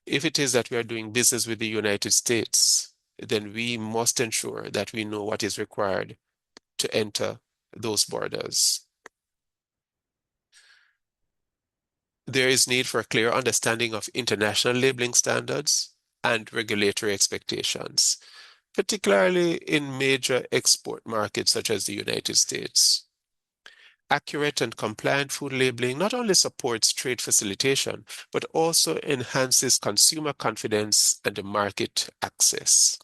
If it is that we are doing business with the United States, then we must ensure that we know what is required to enter those borders. There is need for a clear understanding of international labeling standards and regulatory expectations, particularly in major export markets such as the United States. Accurate and compliant food labeling not only supports trade facilitation, but also enhances consumer confidence and market access.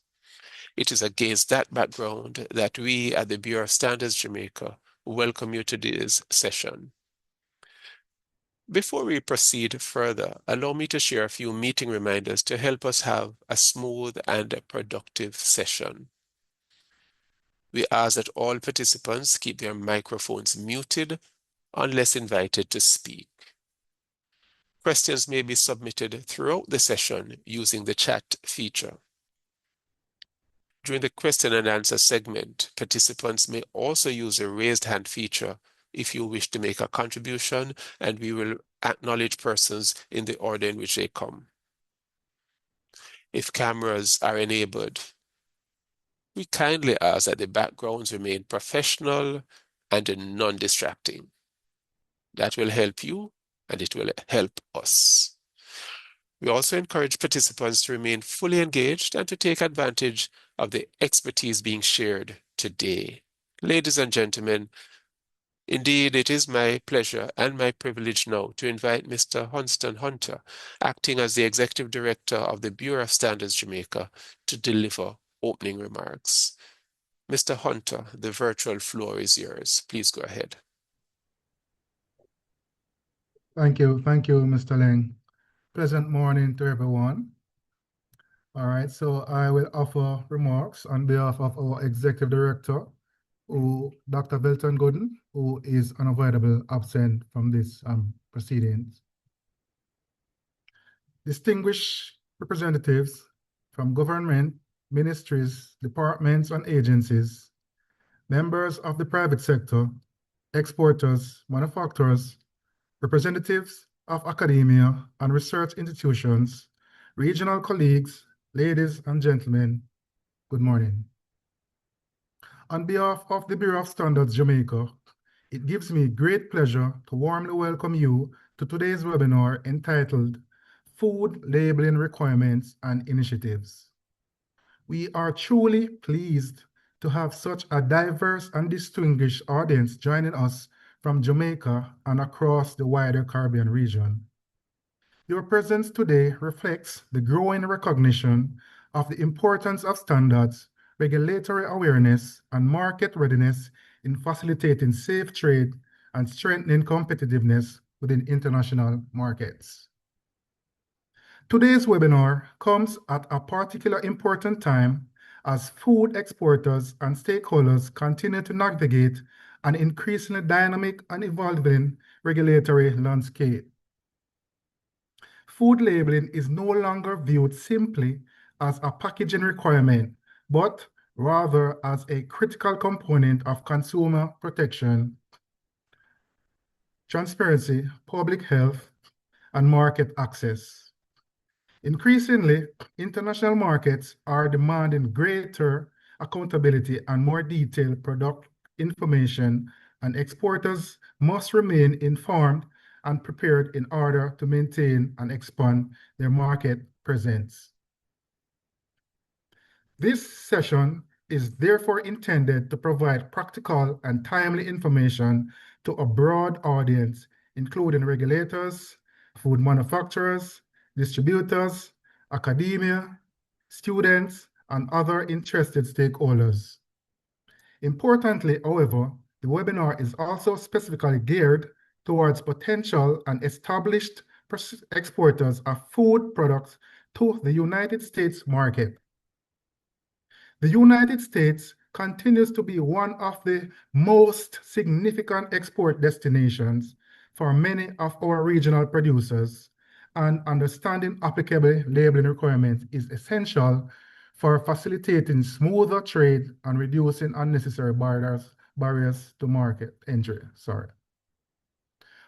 It is against that background that we at the Bureau of Standards Jamaica welcome you to today's session. Before we proceed further, allow me to share a few meeting reminders to help us have a smooth and productive session. We ask that all participants keep their microphones muted unless invited to speak. Questions may be submitted throughout the session using the chat feature. During the question and answer segment, participants may also use the raised hand feature if you wish to make a contribution, and we will acknowledge persons in the order in which they come. If cameras are enabled, we kindly ask that the backgrounds remain professional and non-distracting. That will help you and it will help us. We also encourage participants to remain fully engaged and to take advantage of the expertise being shared today. Ladies and gentlemen, indeed, it is my pleasure and my privilege now to invite Mr. Hunston Hunter, acting as the Executive Director of the Bureau of Standards Jamaica, to deliver opening remarks. Mr. Hunter, the virtual floor is yours. Please go ahead. Thank you, Mr. Leng. Pleasant morning to everyone. All right, so I will offer remarks on behalf of our Executive Director, Dr. Belton Gooden, who is unavoidable absent from this proceedings. Distinguished representatives from government, ministries, departments, and agencies, members of the private sector, exporters, manufacturers, representatives of academia and research institutions, regional colleagues, ladies and gentlemen, good morning. On behalf of the Bureau of Standards Jamaica, it gives me great pleasure to warmly welcome you to today's webinar entitled Food Labeling Requirements and Initiatives. We are truly pleased to have such a diverse and distinguished audience joining us from Jamaica and across the wider Caribbean region. Your presence today reflects the growing recognition of the importance of standards, regulatory awareness, and market readiness in facilitating safe trade and strengthening competitiveness within international markets. Today's webinar comes at a particularly important time as food exporters and stakeholders continue to navigate an increasingly dynamic and evolving regulatory landscape. Food labeling is no longer viewed simply as a packaging requirement, but rather as a critical component of consumer protection, transparency, public health, and market access. Increasingly, international markets are demanding greater accountability and more detailed product information, and exporters must remain informed and prepared in order to maintain and expand their market presence. This session is therefore intended to provide practical and timely information to a broad audience, including regulators, food manufacturers, distributors, academia, students, and other interested stakeholders. Importantly, however, the webinar is also specifically geared towards potential and established exporters of food products to the United States market. The United States continues to be one of the most significant export destinations for many of our regional producers, and understanding applicable labeling requirements is essential for facilitating smoother trade and reducing unnecessary barriers to market entry.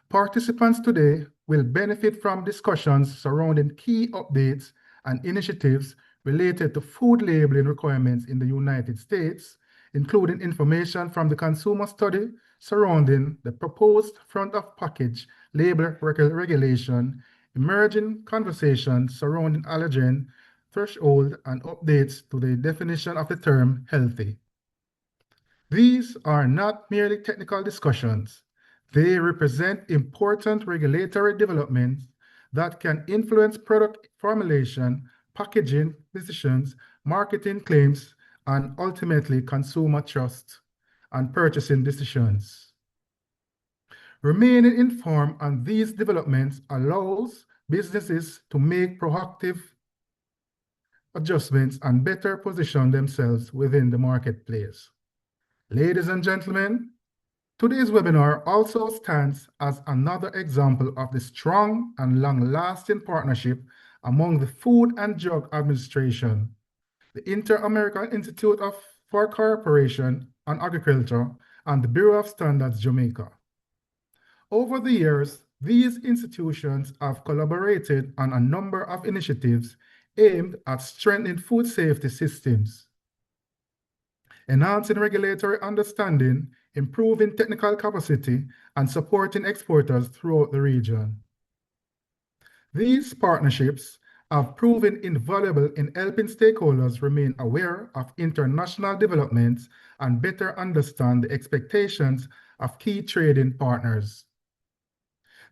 Participants today will benefit from discussions surrounding key updates and initiatives related to food labeling requirements in the United States, including information from the consumer study surrounding the proposed front-of-package label regulation, emerging conversations surrounding allergen threshold, and updates to the definition of the term healthy. These are not merely technical discussions. They represent important regulatory developments that can influence product formulation, packaging decisions, marketing claims, and ultimately consumer trust and purchasing decisions. Remaining informed on these developments allows businesses to make proactive adjustments and better position themselves within the marketplace. Ladies and gentlemen, today's webinar also stands as another example of the strong and long-lasting partnership among the Food and Drug Administration, the Inter-American Institute for Cooperation on Agriculture, and the Bureau of Standards Jamaica. Over the years, these institutions have collaborated on a number of initiatives aimed at strengthening food safety systems, enhancing regulatory understanding, improving technical capacity, and supporting exporters throughout the region. These partnerships have proven invaluable in helping stakeholders remain aware of international developments and better understand the expectations of key trading partners.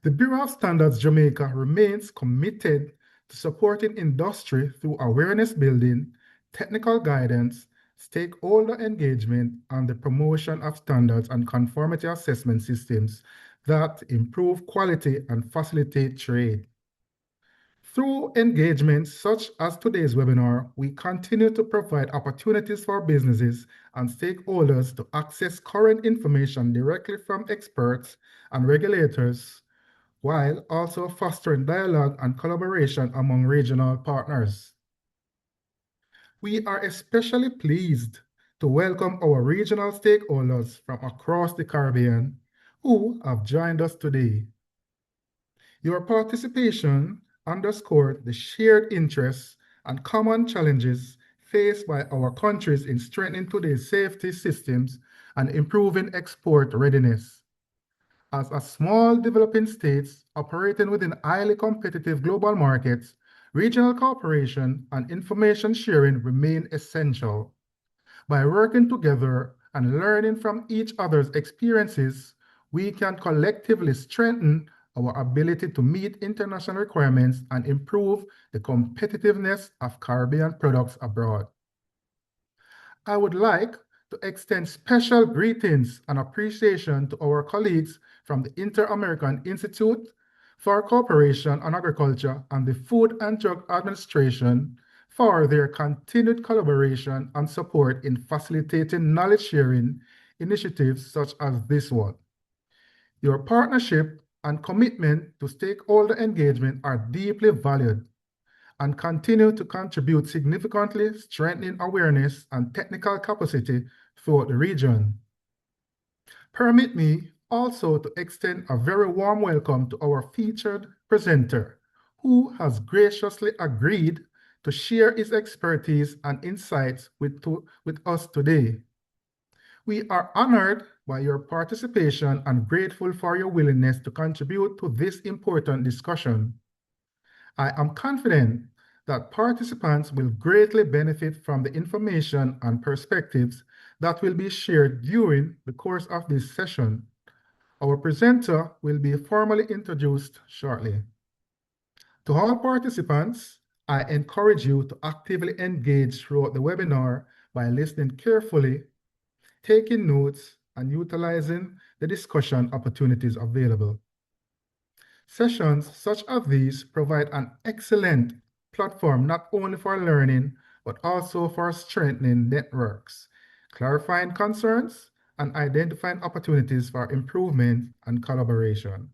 The Bureau of Standards Jamaica remains committed to supporting industry through awareness building, technical guidance, stakeholder engagement, and the promotion of standards and conformity assessment systems that improve quality and facilitate trade. Through engagements such as today's webinar, we continue to provide opportunities for businesses and stakeholders to access current information directly from experts and regulators, while also fostering dialogue and collaboration among regional partners. We are especially pleased to welcome our regional stakeholders from across the Caribbean who have joined us today. Your participation underscored the shared interests and common challenges faced by our countries in strengthening today's safety systems and improving export readiness. As a small developing states operating within highly competitive global markets, regional cooperation and information sharing remain essential. By working together and learning from each other's experiences, we can collectively strengthen our ability to meet international requirements and improve the competitiveness of Caribbean products abroad. I would like to extend special greetings and appreciation to our colleagues from the Inter-American Institute for Cooperation on Agriculture and the Food and Drug Administration for their continued collaboration and support in facilitating knowledge-sharing initiatives such as this one. Your partnership and commitment to stakeholder engagement are deeply valued and continue to contribute significantly, strengthening awareness and technical capacity throughout the region. Permit me also to extend a very warm welcome to our featured presenter, who has graciously agreed to share his expertise and insights with us today. We are honored by your participation and grateful for your willingness to contribute to this important discussion. I am confident that participants will greatly benefit from the information and perspectives that will be shared during the course of this session. Our presenter will be formally introduced shortly. To all participants, I encourage you to actively engage throughout the webinar by listening carefully, taking notes, and utilizing the discussion opportunities available. Sessions such as these provide an excellent platform not only for learning, but also for strengthening networks, clarifying concerns, and identifying opportunities for improvement and collaboration.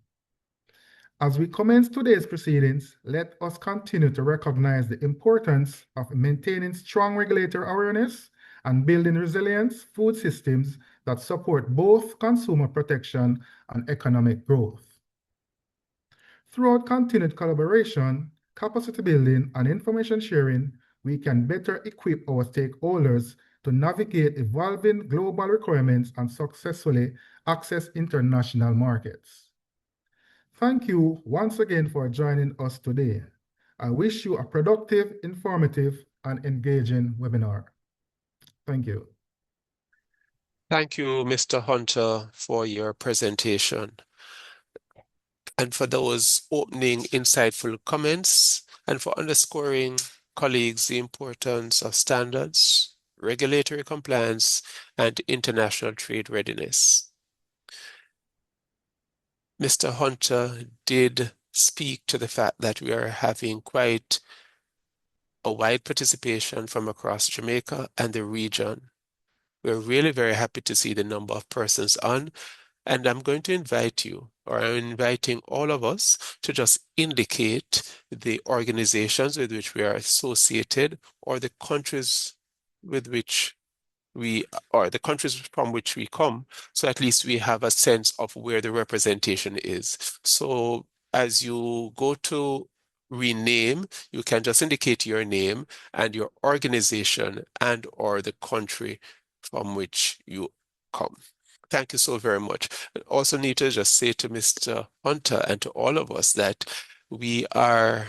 As we commence today's proceedings, let us continue to recognize the importance of maintaining strong regulatory awareness and building resilient food systems that support both consumer protection and economic growth. Throughout continued collaboration, capacity building, and information sharing, we can better equip our stakeholders to navigate evolving global requirements and successfully access international markets. Thank you once again for joining us today. I wish you a productive, informative, and engaging webinar. Thank you. Thank you, Mr. Hunter, for your presentation and for those opening, insightful comments and for underscoring, colleagues, the importance of standards, regulatory compliance, and international trade readiness. Mr. Hunter did speak to the fact that we are having quite a wide participation from across Jamaica and the region. We're really very happy to see the number of persons on, and I'm going to invite you, or I'm inviting all of us to just indicate the organizations with which we are associated or the countries with which we or the countries from which we come, so at least we have a sense of where the representation is. So as you go to rename, you can just indicate your name and your organization and or the country from which you come. Thank you so very much. I also need to just say to Mr. Hunter and to all of us that we are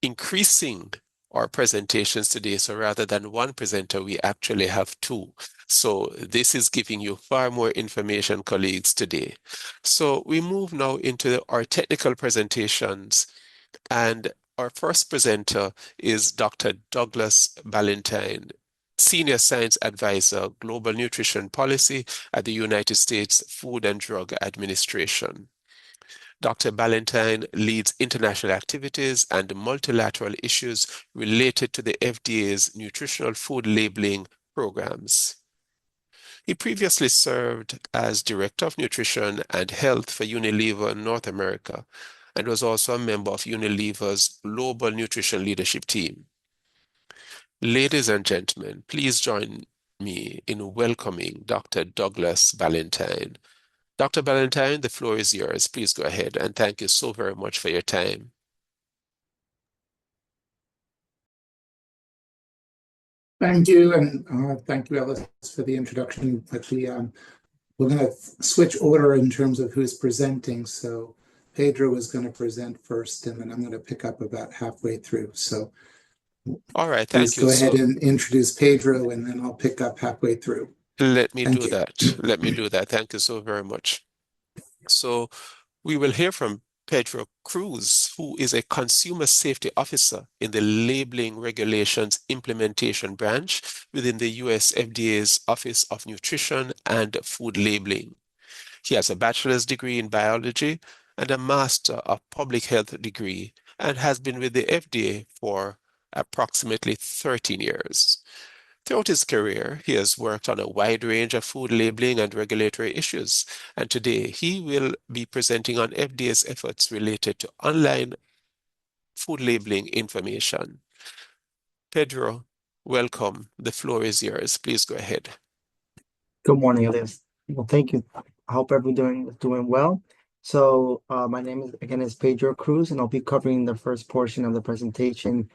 increasing our presentations today. So rather than one presenter, we actually have two. So this is giving you far more information, colleagues, today. So we move now into our technical presentations. And our first presenter is Dr. Douglas Ballantyne, Senior Science Advisor, Global Nutrition Policy at the United States Food and Drug Administration. Dr. Ballantyne leads international activities and multilateral issues related to the FDA's nutritional food labeling programs. He previously served as Director of Nutrition and Health for Unilever North America and was also a member of Unilever's Global Nutrition Leadership Team. Ladies and gentlemen, please join me in welcoming Dr. Douglas Ballantyne. Dr. Ballantyne, the floor is yours. Please go ahead, and thank you so very much for your time. Thank you, and thank you, Ellis, for the introduction. Actually, we're going to switch order in terms of who's presenting. So Pedro is going to present first, and then I'm going to pick up about halfway through. So All right, please thank you. go ahead So and introduce Pedro, and then I'll pick up halfway through. let me Thank do you. that. Let me do that. Thank you so very much. So we will hear from Pedro Cruz, who is a consumer safety officer in the Labeling Regulations Implementation Branch within the USFDA's Office of Nutrition and Food Labeling. He has a bachelor's degree in biology and a master of public health degree and has been with the FDA for approximately 13 years. Throughout his career, he has worked on a wide range of food labeling and regulatory issues, and today he will be presenting on FDA's efforts related to online food labeling information. Pedro, welcome. The floor is yours. Please go ahead. Good morning, Elias. Well, thank you. I hope everyone doing well. So my name is Pedro Cruz, and I'll be covering the first portion of the presentation.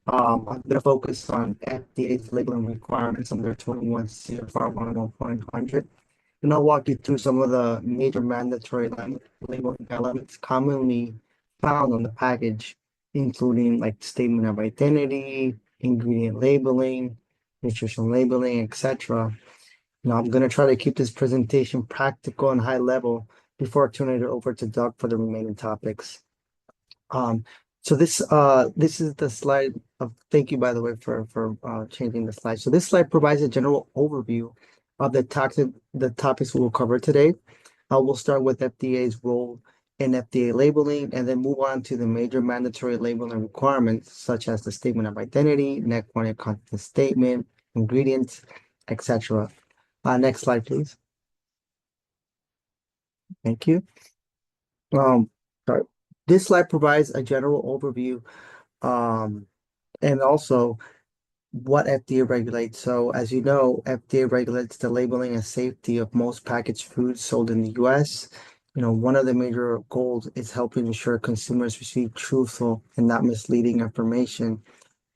I'm going to focus on FDA's labeling requirements under 21 CFR 101.100. And I'll walk you through some of the major mandatory labeling elements commonly found on the package, including like statement of identity, ingredient labeling, nutrition labeling, etc. Now I'm going to try to keep this presentation practical and high level before I turn it over to Doug for the remaining topics. So this is the slide of, thank you by the way for changing the slide. So this slide provides a general overview of the topics we will cover today. We'll start with FDA's role in FDA labeling and then move on to the major mandatory labeling requirements such as the statement of identity, net quantity content statement, ingredients, etc. Next slide, please. Thank you. Sorry. This slide provides a general overview and also what FDA regulates. So as you know, FDA regulates the labeling and safety of most packaged foods sold in the US. one of the major goals is helping ensure consumers receive truthful and not misleading information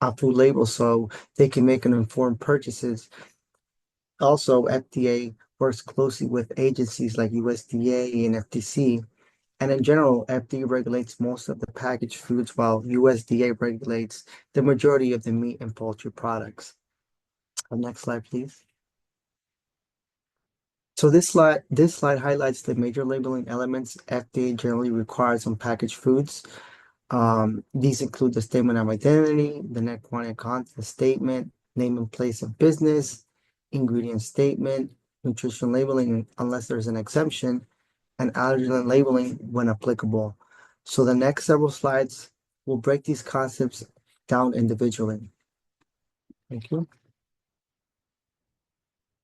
on food labels so they can make an informed purchases. Also, FDA works closely with agencies like USDA and FTC. And in general, FDA regulates most of the packaged foods while USDA regulates the majority of the meat and poultry products. Next slide, please. So this slide highlights the major labeling elements FDA generally requires on packaged foods. These include the statement of identity, the net quantity content statement, name and place of business, ingredient statement, nutrition labeling unless there's an exemption, and allergen labeling when applicable. So the next several slides will break these concepts down individually. Thank you.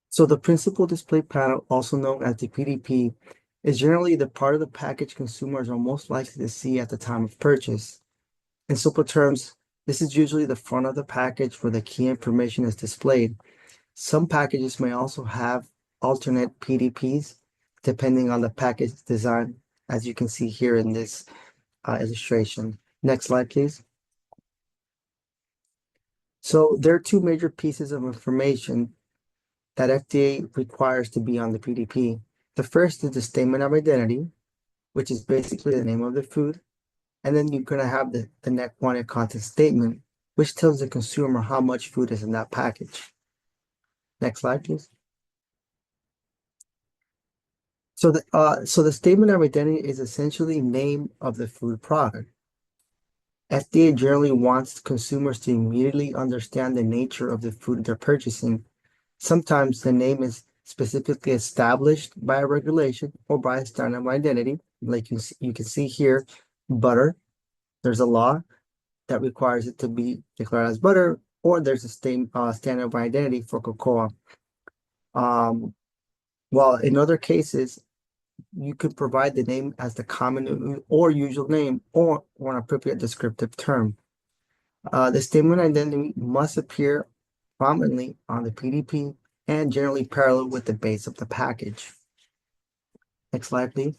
So the principal display panel, also known as the PDP, is generally the part of the package consumers are most likely to see at the time of purchase. In simple terms, this is usually the front of the package where the key information is displayed. Some packages may also have alternate PDPs depending on the package design, as you can see here in this illustration. Next slide, please. So there are two major pieces of information that FDA requires to be on the PDP. The first is the statement of identity, which is basically the name of the food. And then you're going to have the net quantity content statement, which tells the consumer how much food is in that package. Next slide, please. So the statement of identity is essentially name of the food product. FDA generally wants consumers to immediately understand the nature of the food they're purchasing. Sometimes the name is specifically established by a regulation or by a standard of identity. Like you can see here, butter. There's a law that requires it to be declared as butter, or there's a standard of identity for cocoa. While in other cases, you could provide the name as the common or usual name or an appropriate descriptive term. The statement identity must appear prominently on the PDP and generally parallel with the base of the package. Next slide, please.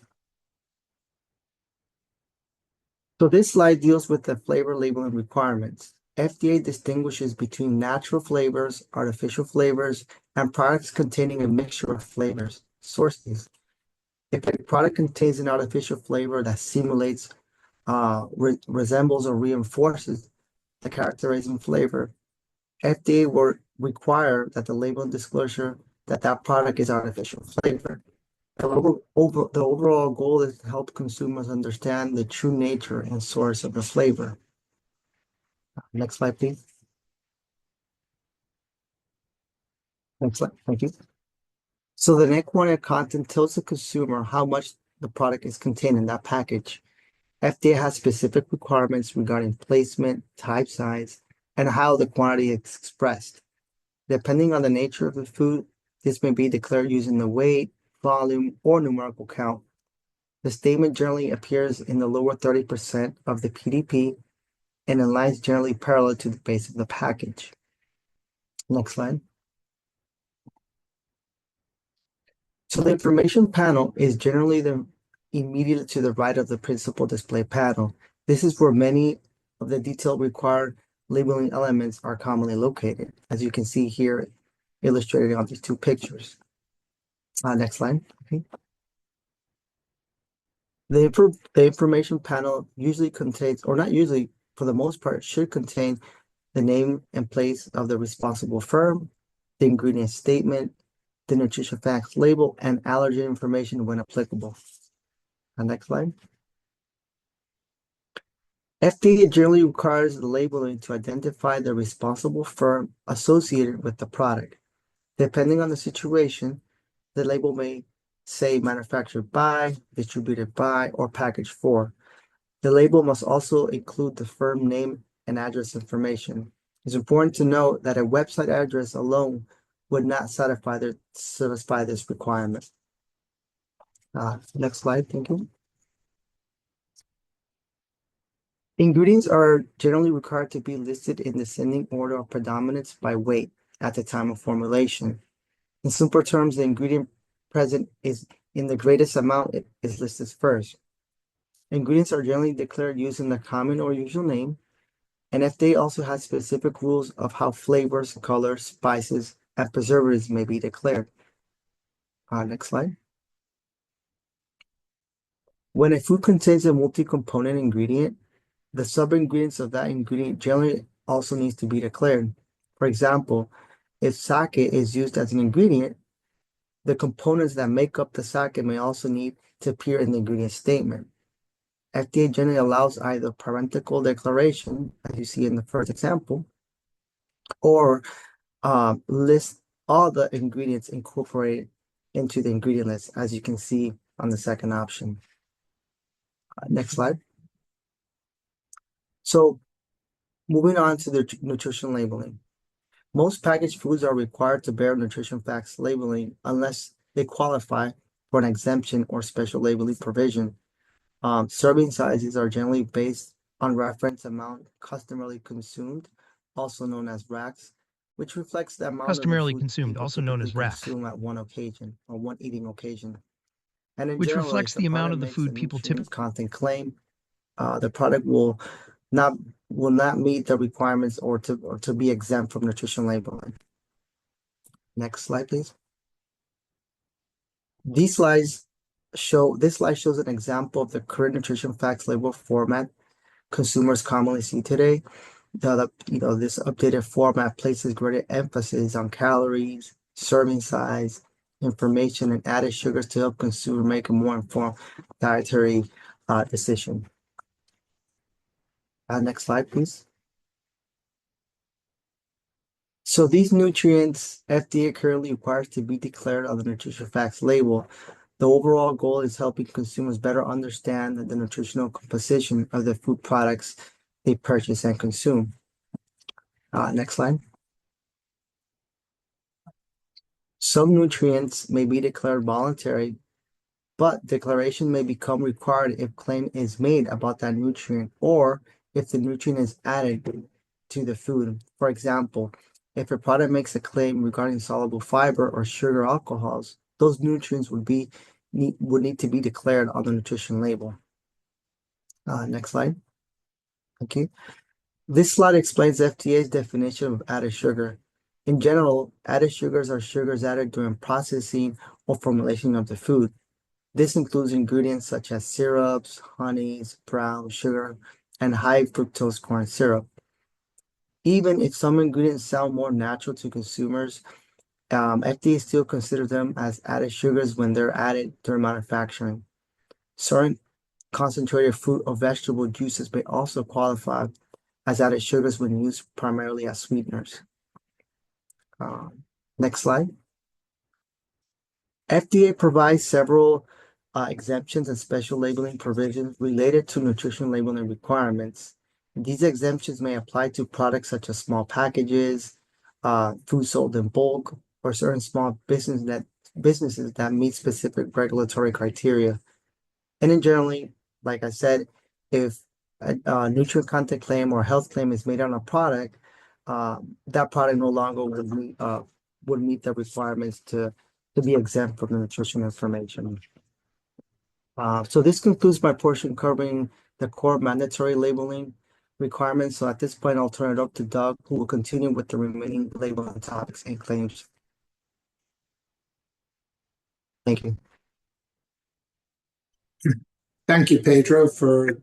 So this slide deals with the flavor labeling requirements. FDA distinguishes between natural flavors, artificial flavors, and products containing a mixture of flavors sources. If a product contains an artificial flavor that simulates, resembles, or reinforces the characterizing flavor, FDA will require that the label and disclosure that that product is artificial flavor. The overall goal is to help consumers understand the true nature and source of the flavor. Next slide, please. Next slide, thank you. So the net quantity content tells the consumer how much the product is contained in that package. FDA has specific requirements regarding placement, type size, and how the quantity is expressed. Depending on the nature of the food, this may be declared using the weight, volume, or numerical count. The statement generally appears in the lower 30% of the PDP and in lines generally parallel to the base of the package. Next slide. So the information panel is generally immediately to the right of the principal display panel. This is where many of the detail required labeling elements are commonly located, as you can see here illustrated on these two pictures. Next slide. Okay. The information panel usually contains, or not usually, for the most part, should contain the name and place of the responsible firm, the ingredient statement, the nutrition facts label, and allergen information when applicable. Next slide. FDA generally requires the labeling to identify the responsible firm associated with the product. Depending on the situation, the label may say manufactured by, distributed by, or packaged for. The label must also include the firm name and address information. It's important to note that a website address alone would not satisfy this requirement. Next slide, thank you. Ingredients are generally required to be listed in descending order of predominance by weight at the time of formulation. In simple terms, the ingredient present is in the greatest amount is listed first. Ingredients are generally declared using the common or usual name, and FDA also has specific rules of how flavors, colors, spices, and preservatives may be declared. Next slide. When a food contains a multi-component ingredient, the sub-ingredients of that ingredient generally also needs to be declared. For example, if sake is used as an ingredient, the components that make up the sake may also need to appear in the ingredient statement. FDA generally allows either parenthetical declaration, as you see in the first example, or list all the ingredients incorporated into the ingredient list, as you can see on the second option. Next slide. So moving on to the nutrition labeling. Most packaged foods are required to bear nutrition facts labeling unless they qualify for an exemption or special labeling provision. Serving sizes are generally based on reference amount customarily consumed, also known as racks, which reflects the amount Customarily of the food consumed, people also known as typically rack, consume at one occasion or one eating occasion. And in which general, reflects if a the amount product of the makes a food people nutrient typically. content claim, the product will not meet the requirements or to be exempt from nutrition labeling. Next slide, please. This slide shows an example of the current nutrition facts label format consumers commonly see today. This updated format places greater emphasis on calories, serving size, information, and added sugars to help consumers make a more informed dietary decision. Next slide, please. So these nutrients FDA currently requires to be declared on the nutrition facts label. The overall goal is helping consumers better understand the nutritional composition of the food products they purchase and consume. Next slide. Some nutrients may be declared voluntary, but declaration may become required if claim is made about that nutrient or if the nutrient is added to the food. For example, if a product makes a claim regarding soluble fiber or sugar alcohols, those nutrients would need to be declared on the nutrition label. Next slide. Okay. This slide explains FDA's definition of added sugar. In general, added sugars are sugars added during processing or formulation of the food. This includes ingredients such as syrups, honeys, brown sugar, and high fructose corn syrup. Even if some ingredients sound more natural to consumers, FDA still considers them as added sugars when they're added during manufacturing. Certain concentrated fruit or vegetable juices may also qualify as added sugars when used primarily as sweeteners. Next slide. FDA provides several exemptions and special labeling provisions related to nutrition labeling requirements. These exemptions may apply to products such as small packages, food sold in bulk, or certain small businesses that meet specific regulatory criteria. And in generally, like I said, if a nutrient content claim or health claim is made on a product, that product no longer would meet the requirements to be exempt from the nutrition information. So this concludes my portion covering the core mandatory labeling requirements. So at this point, I'll turn it up to Doug, who will continue with the remaining labeling topics and claims. Thank you. Thank you, Pedro, for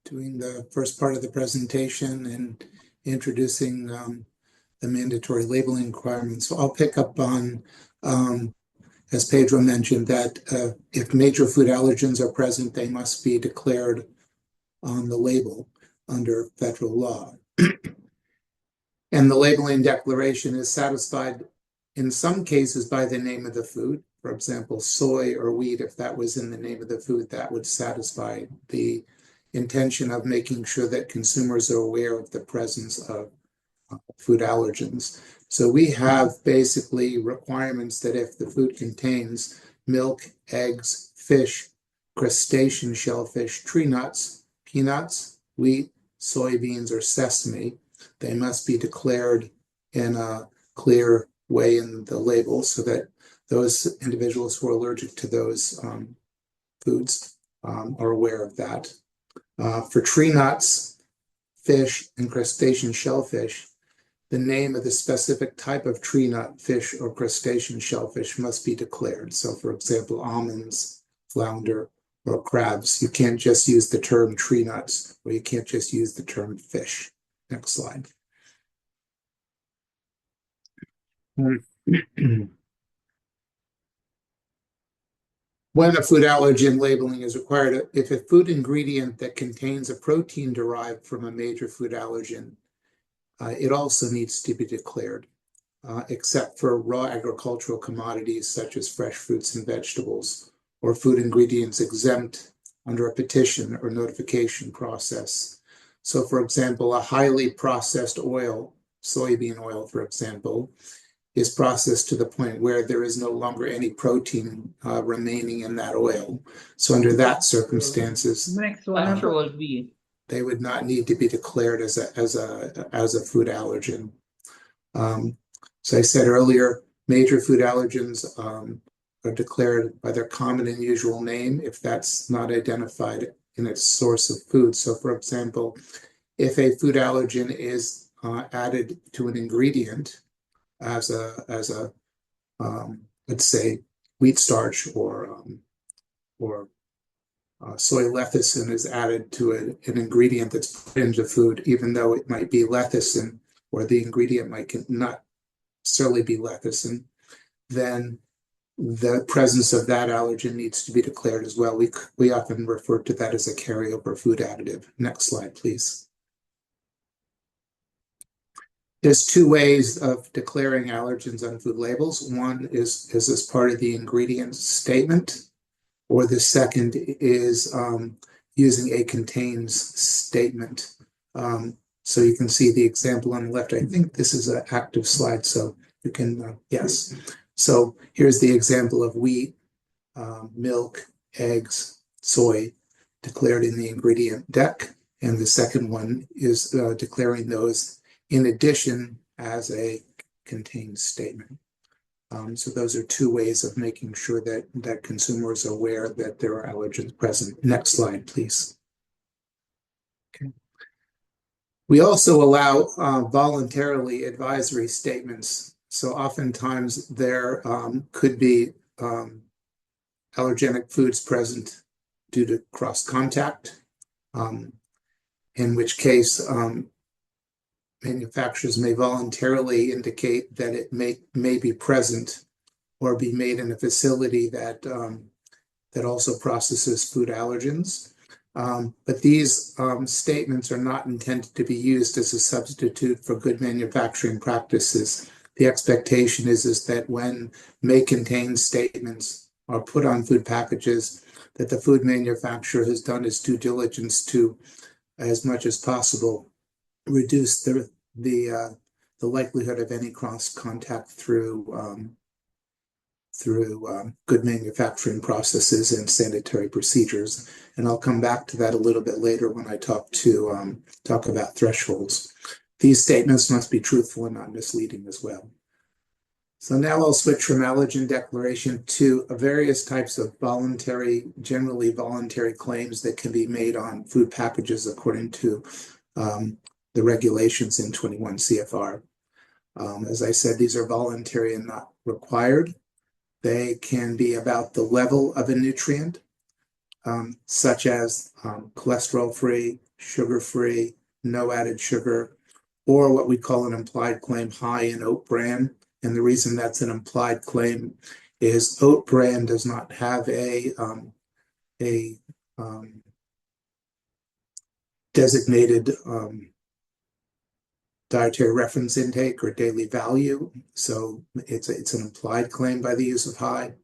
doing the first part of the presentation and introducing the mandatory labeling requirements. So I'll pick up on, as Pedro mentioned, that if major food allergens are present, they must be declared on the label under federal law. And the labeling declaration is satisfied in some cases by the name of the food. For example, soy or wheat, if that was in the name of the food, that would satisfy the intention of making sure that consumers are aware of the presence of food allergens. So we have basically requirements that if the food contains milk, eggs, fish, crustacean shellfish, tree nuts, peanuts, wheat, soybeans, or sesame, they must be declared in a clear way in the label so that those individuals who are allergic to those foods are aware of that. For tree nuts, fish, and crustacean shellfish, the name of the specific type of tree nut, fish, or crustacean shellfish must be declared. So, for example, almonds, flounder, or crabs, you can't just use the term tree nuts, or you can't just use the term fish. Next slide. When a food allergen labeling is required, if a food ingredient that contains a protein derived from a major food allergen, it also needs to be declared, except for raw agricultural commodities such as fresh fruits and vegetables, or food ingredients exempt under a petition or notification process. So, for example, a highly processed oil, soybean oil, for example, is processed to the point where there is no longer any protein remaining in that oil. So under that circumstances, they would not need to be declared as a food allergen. So I said earlier, major food allergens are declared by their common and usual name if that's not identified in its source of food. So, for example, if a food allergen is added to an ingredient as a let's say wheat starch or soy lecithin is added to an ingredient that's put into food, even though it might be lecithin or the ingredient might not necessarily be lecithin, then the presence of that allergen needs to be declared as well. We often refer to that as a carryover food additive. Next slide, please. There's two ways of declaring allergens on food labels. One is as part of the ingredient statement, or the second is using a contains statement. So you can see the example on the left. I think this is an active slide, so you can, yes. So here's the example of wheat, milk, eggs, soy declared in the ingredient deck. And the second one is declaring those in addition as a contains statement. So those are two ways of making sure that consumers are aware that there are allergens present. Next slide, please. Okay. We also allow voluntarily advisory statements. So oftentimes there could be allergenic foods present due to cross contact, in which case manufacturers may voluntarily indicate that it may be present or be made in a facility that also processes food allergens. But these statements are not intended to be used as a substitute for good manufacturing practices. The expectation is that when may contain statements are put on food packages, that the food manufacturer has done its due diligence to, as much as possible, reduce the likelihood of any cross contact through good manufacturing processes and sanitary procedures. And I'll come back to that a little bit later when I talk about thresholds. These statements must be truthful and not misleading as well. So now I'll switch from allergen declaration to various types of generally voluntary claims that can be made on food packages according to the regulations in 21 CFR. As I said, these are voluntary and not required. They can be about the level of a nutrient, such as cholesterol-free, sugar-free, no added sugar, or what we call an implied claim high in oat bran. And the reason that's an implied claim is oat bran does not have a designated dietary reference intake or daily value. So it's an implied claim by the use of high.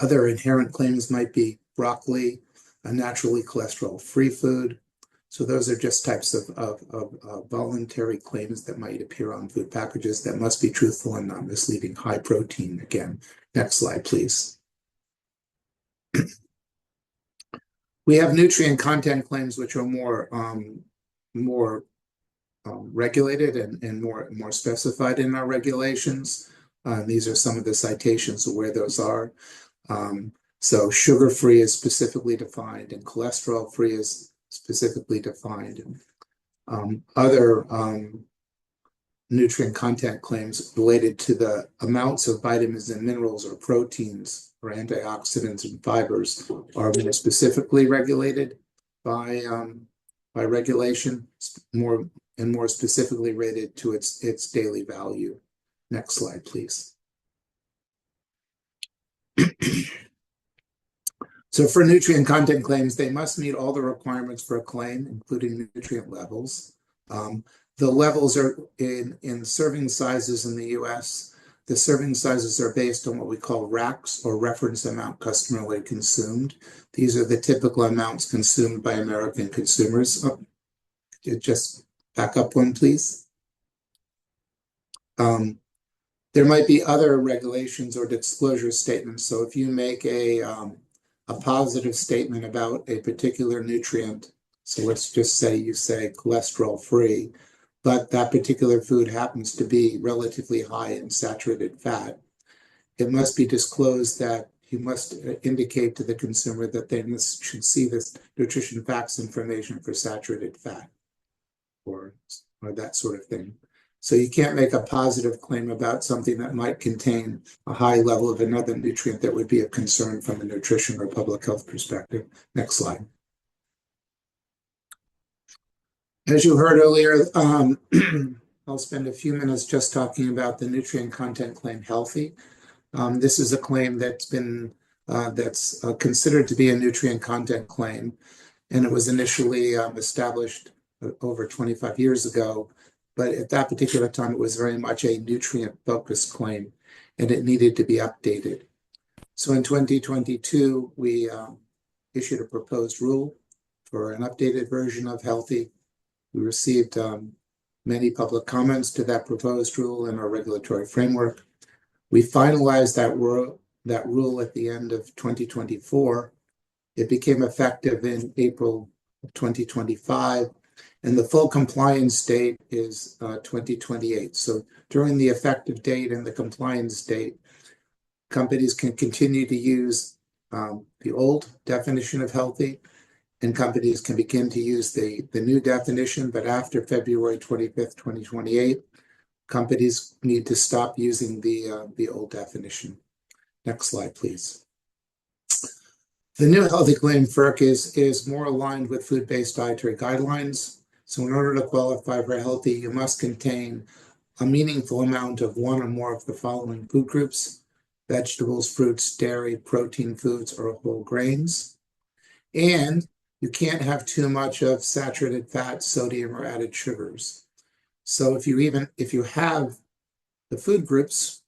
Other inherent claims might be broccoli, a naturally cholesterol-free food. So those are just types of voluntary claims that might appear on food packages that must be truthful and not misleading. High protein again. Next slide, please. We have nutrient content claims which are more regulated and more specified in our regulations. These are some of the citations of where those are. So sugar-free is specifically defined and cholesterol-free is specifically defined. Other nutrient content claims related to the amounts of vitamins and minerals or proteins or antioxidants and fibers are more specifically regulated by regulation, more specifically rated to its daily value. Next slide, please. So for nutrient content claims, they must meet all the requirements for a claim, including nutrient levels. The levels are in serving sizes in the US. The serving sizes are based on what we call RACs, or reference amount customarily consumed. These are the typical amounts consumed by American consumers. Just back up one, please. There might be other regulations or disclosure statements. So if you make a positive statement about a particular nutrient, so let's just say you say cholesterol free, but that particular food happens to be relatively high in saturated fat, it must be disclosed that you must indicate to the consumer that they should see this nutrition facts information for saturated fat or that sort of thing. So you can't make a positive claim about something that might contain a high level of another nutrient that would be of concern from a nutrition or public health perspective. Next slide. As you heard earlier, I'll spend a few minutes just talking about the nutrient content claim healthy. This is a claim that's been considered to be a nutrient content claim, and it was initially established over 25 years ago. But at that particular time, it was very much a nutrient-focused claim, and it needed to be updated. So in 2022, we issued a proposed rule for an updated version of Healthy. We received many public comments to that proposed rule in our regulatory framework. We finalized that rule at the end of 2024. It became effective in April of 2025. And the full compliance date is 2028. So during the effective date and the compliance date, companies can continue to use the old definition of healthy, and companies can begin to use the new definition. But after February 25th, 2028, companies need to stop using the old definition. Next slide, please. The new healthy claim FERC is more aligned with food-based dietary guidelines. So in order to qualify for healthy, you must contain a meaningful amount of one or more of the following food groups: vegetables, fruits, dairy, protein foods, or whole grains. And you can't have too much of saturated fat, sodium, or added sugars. So if you have the food groups,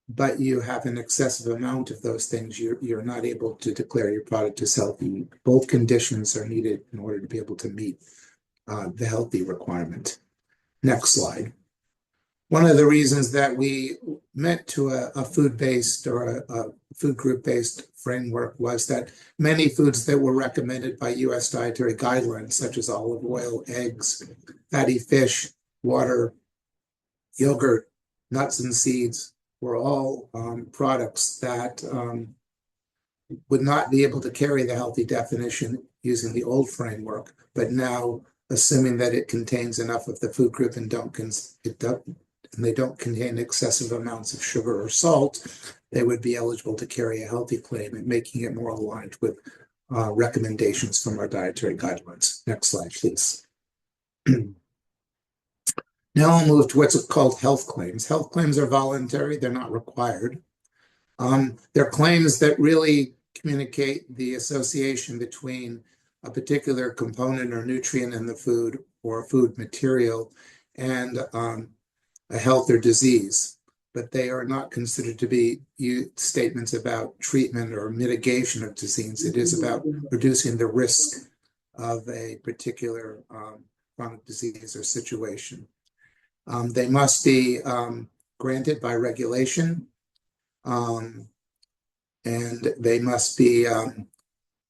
but you have an excessive amount of those things, you're not able to declare your product as healthy. Both conditions are needed in order to be able to meet the healthy requirement. Next slide. One of the reasons that we went to a food-based or a food group-based framework was that many foods that were recommended by US dietary guidelines, such as olive oil, eggs, fatty fish, water, yogurt, nuts and seeds, were all products that would not be able to carry the healthy definition using the old framework, but now assuming that it contains enough of the food group and they don't contain excessive amounts of sugar or salt, they would be eligible to carry a healthy claim, and making it more aligned with recommendations from our dietary guidelines. Next slide, please. Now I'll move to what's called health claims. Health claims are voluntary, they're not required. They're claims that really communicate the association between a particular component or nutrient in the food or food material and a health or disease, but they are not considered to be statements about treatment or mitigation of disease. It is about reducing the risk of a particular chronic disease or situation. They must be granted by regulation, and they must be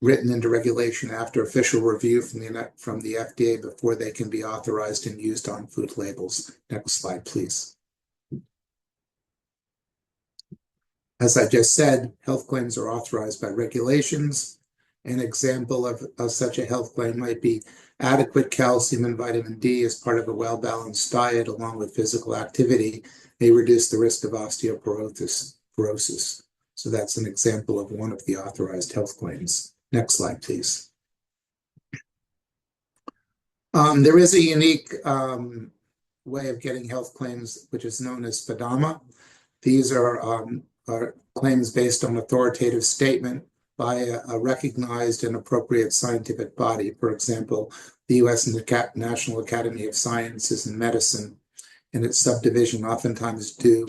written into regulation after official review from the FDA before they can be authorized and used on food labels. Next slide, please. As I just said, health claims are authorized by regulations. An example of such a health claim might be adequate calcium and vitamin D as part of a well-balanced diet along with physical activity may reduce the risk of osteoporosis. So that's an example of one of the authorized health claims. Next slide, please. There is a unique way of getting health claims, which is known as FDAMA. These are claims based on authoritative statement by a recognized and appropriate scientific body. For example, the U.S. National Academy of Sciences and Medicine and its subdivision oftentimes do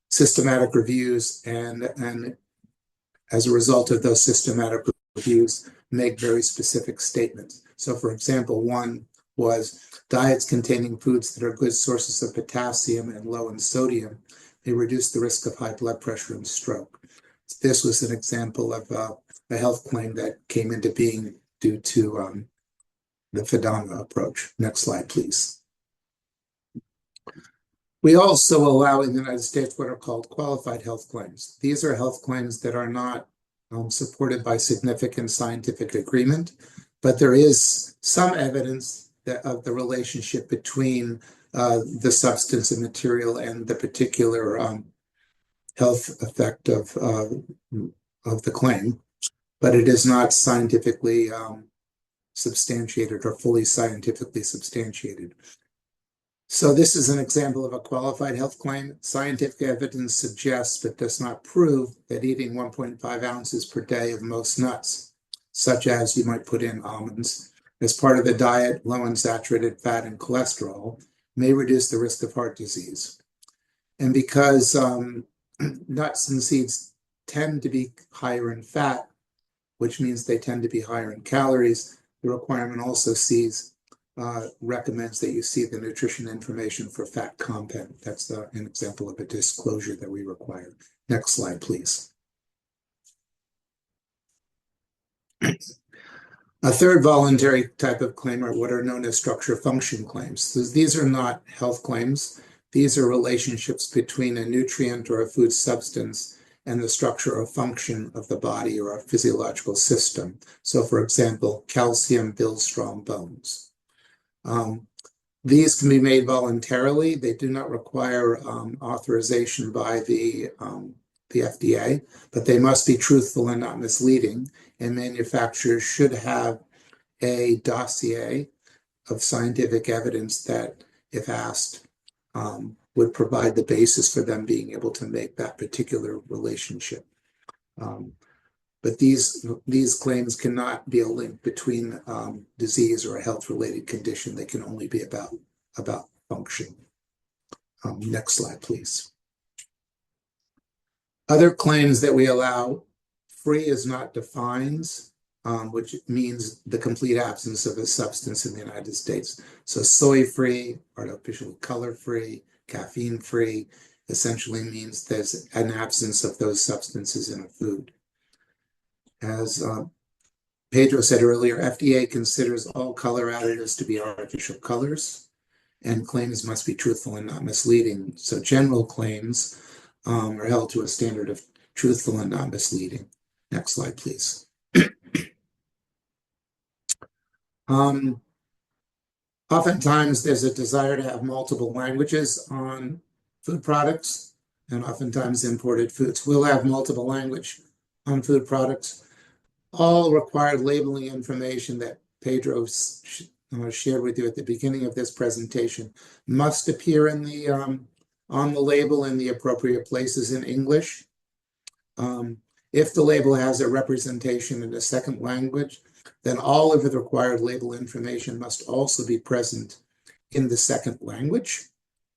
systematic reviews, and as a result of those systematic reviews, make very specific statements. So, for example, one was diets containing foods that are good sources of potassium and low in sodium may reduce the risk of high blood pressure and stroke. This was an example of a health claim that came into being due to the FDAMA approach. Next slide, please. We also allow in the United States what are called qualified health claims. These are health claims that are not supported by significant scientific agreement, but there is some evidence of the relationship between the substance and material and the particular health effect of the claim, but it is not scientifically substantiated or fully scientifically substantiated. So this is an example of a qualified health claim. Scientific evidence suggests but does not prove that eating 1.5 ounces per day of most nuts, such as you might put in almonds, as part of a diet low in saturated fat and cholesterol may reduce the risk of heart disease. And because nuts and seeds tend to be higher in fat, which means they tend to be higher in calories, the requirement also recommends that you see the nutrition information for fat content. That's an example of a disclosure that we require. Next slide, please. A third voluntary type of claim are what are known as structure function claims. So these are not health claims. These are relationships between a nutrient or a food substance and the structure or function of the body or a physiological system. So, for example, calcium builds strong bones. These can be made voluntarily. They do not require authorization by the FDA, but they must be truthful and not misleading. And manufacturers should have a dossier of scientific evidence that, if asked, would provide the basis for them being able to make that particular relationship. But these claims cannot be a link between disease or a health-related condition. They can only be about function. Next slide, please. Other claims that we allow, free is not defined, which means the complete absence of a substance in the United States. So soy-free, artificial color-free, caffeine-free, essentially means there's an absence of those substances in a food. As Pedro said earlier, FDA considers all color additives to be artificial colors, and claims must be truthful and not misleading. So general claims are held to a standard of truthful and not misleading. Next slide, please. Oftentimes, there's a desire to have multiple languages on food products, and oftentimes imported foods will have multiple language on food products. All required labeling information that Pedro shared with you at the beginning of this presentation must appear in the on the label in the appropriate places in English. If the label has a representation in a second language, then all of the required label information must also be present in the second language,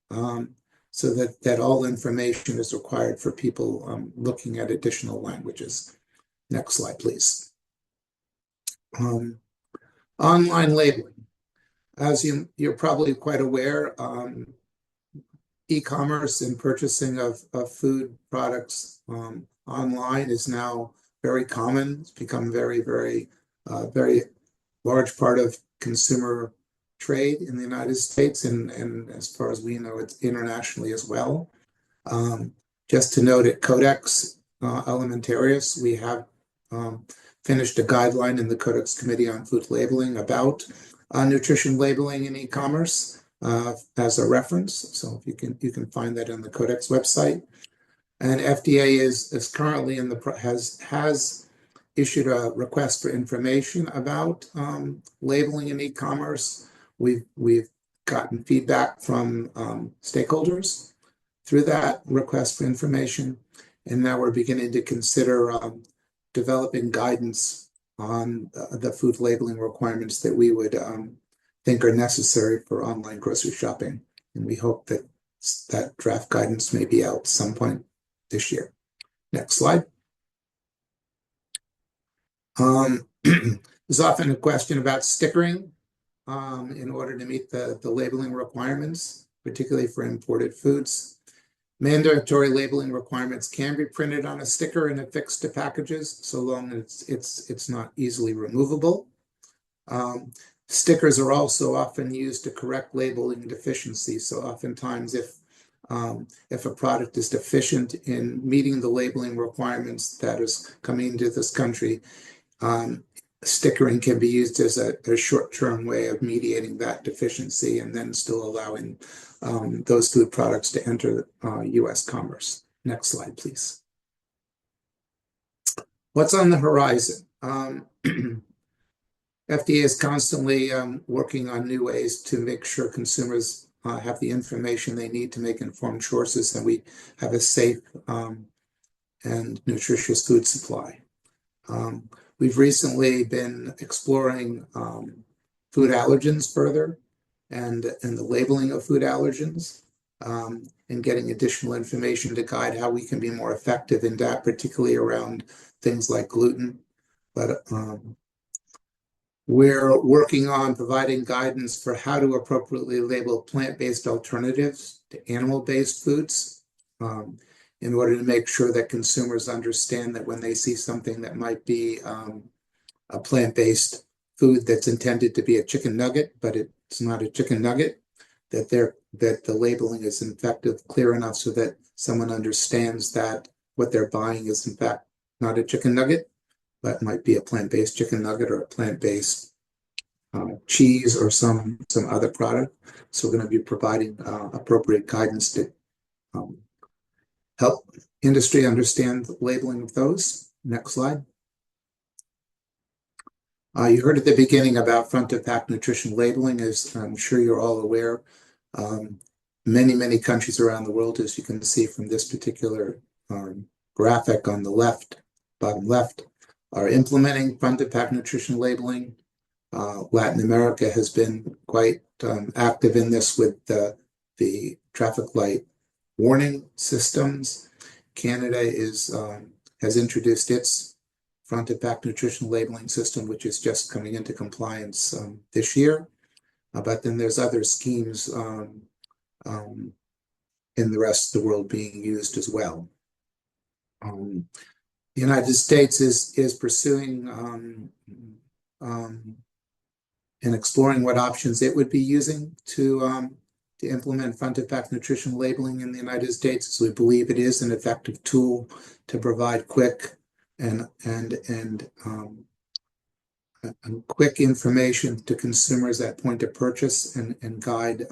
so that all information is required for people looking at additional languages. Next slide, please. Online labeling. As you're probably quite aware, e-commerce and purchasing of food products online is now very common. It's become very, very large part of consumer trade in the United States, and as far as we know, it's internationally as well. Just to note, at Codex Alimentarius, we have finished a guideline in the Codex Committee on Food Labeling about nutrition labeling in e-commerce as a reference. So if you can find that on the Codex website. And FDA is currently in the has issued a request for information about labeling in e-commerce. We've gotten feedback from stakeholders through that request for information, and now we're beginning to consider developing guidance on the food labeling requirements that we would think are necessary for online grocery shopping. And we hope that that draft guidance may be out some point this year. Next slide. There's often a question about stickering in order to meet the labeling requirements, particularly for imported foods. Mandatory labeling requirements can be printed on a sticker and affixed to packages, so long as it's not easily removable. Stickers are also often used to correct labeling deficiencies. So oftentimes if a product is deficient in meeting the labeling requirements that is coming into this country, stickering can be used as a short-term way of mediating that deficiency and then still allowing those food products to enter U.S. commerce. Next slide, please. What's on the horizon? FDA is constantly working on new ways to make sure consumers have the information they need to make informed choices and we have a safe and nutritious food supply. We've recently been exploring food allergens further and the labeling of food allergens and getting additional information to guide how we can be more effective in that, particularly around things like gluten. But we're working on providing guidance for how to appropriately label plant-based alternatives to animal-based foods in order to make sure that consumers understand that when they see something that might be a plant-based food that's intended to be a chicken nugget, but it's not a chicken nugget, that the labeling is in fact clear enough so that someone understands that what they're buying is in fact not a chicken nugget, but might be a plant-based chicken nugget or a plant-based cheese or some other product. So we're going to be providing appropriate guidance to help industry understand the labeling of those. Next slide. You heard at the beginning about front-of-pack nutrition labeling, as I'm sure you're all aware. Many countries around the world, as you can see from this particular graphic on the left, bottom left, are implementing front-of-pack nutrition labeling. Latin America has been quite active in this with the traffic light warning systems. Canada has introduced its front-of-pack nutrition labeling system, which is just coming into compliance this year. But then there's other schemes in the rest of the world being used as well. The United States is pursuing and exploring what options it would be using to implement front-of-pack nutrition labeling in the United States. So we believe it is an effective tool to provide quick and quick information to consumers at point of purchase and guide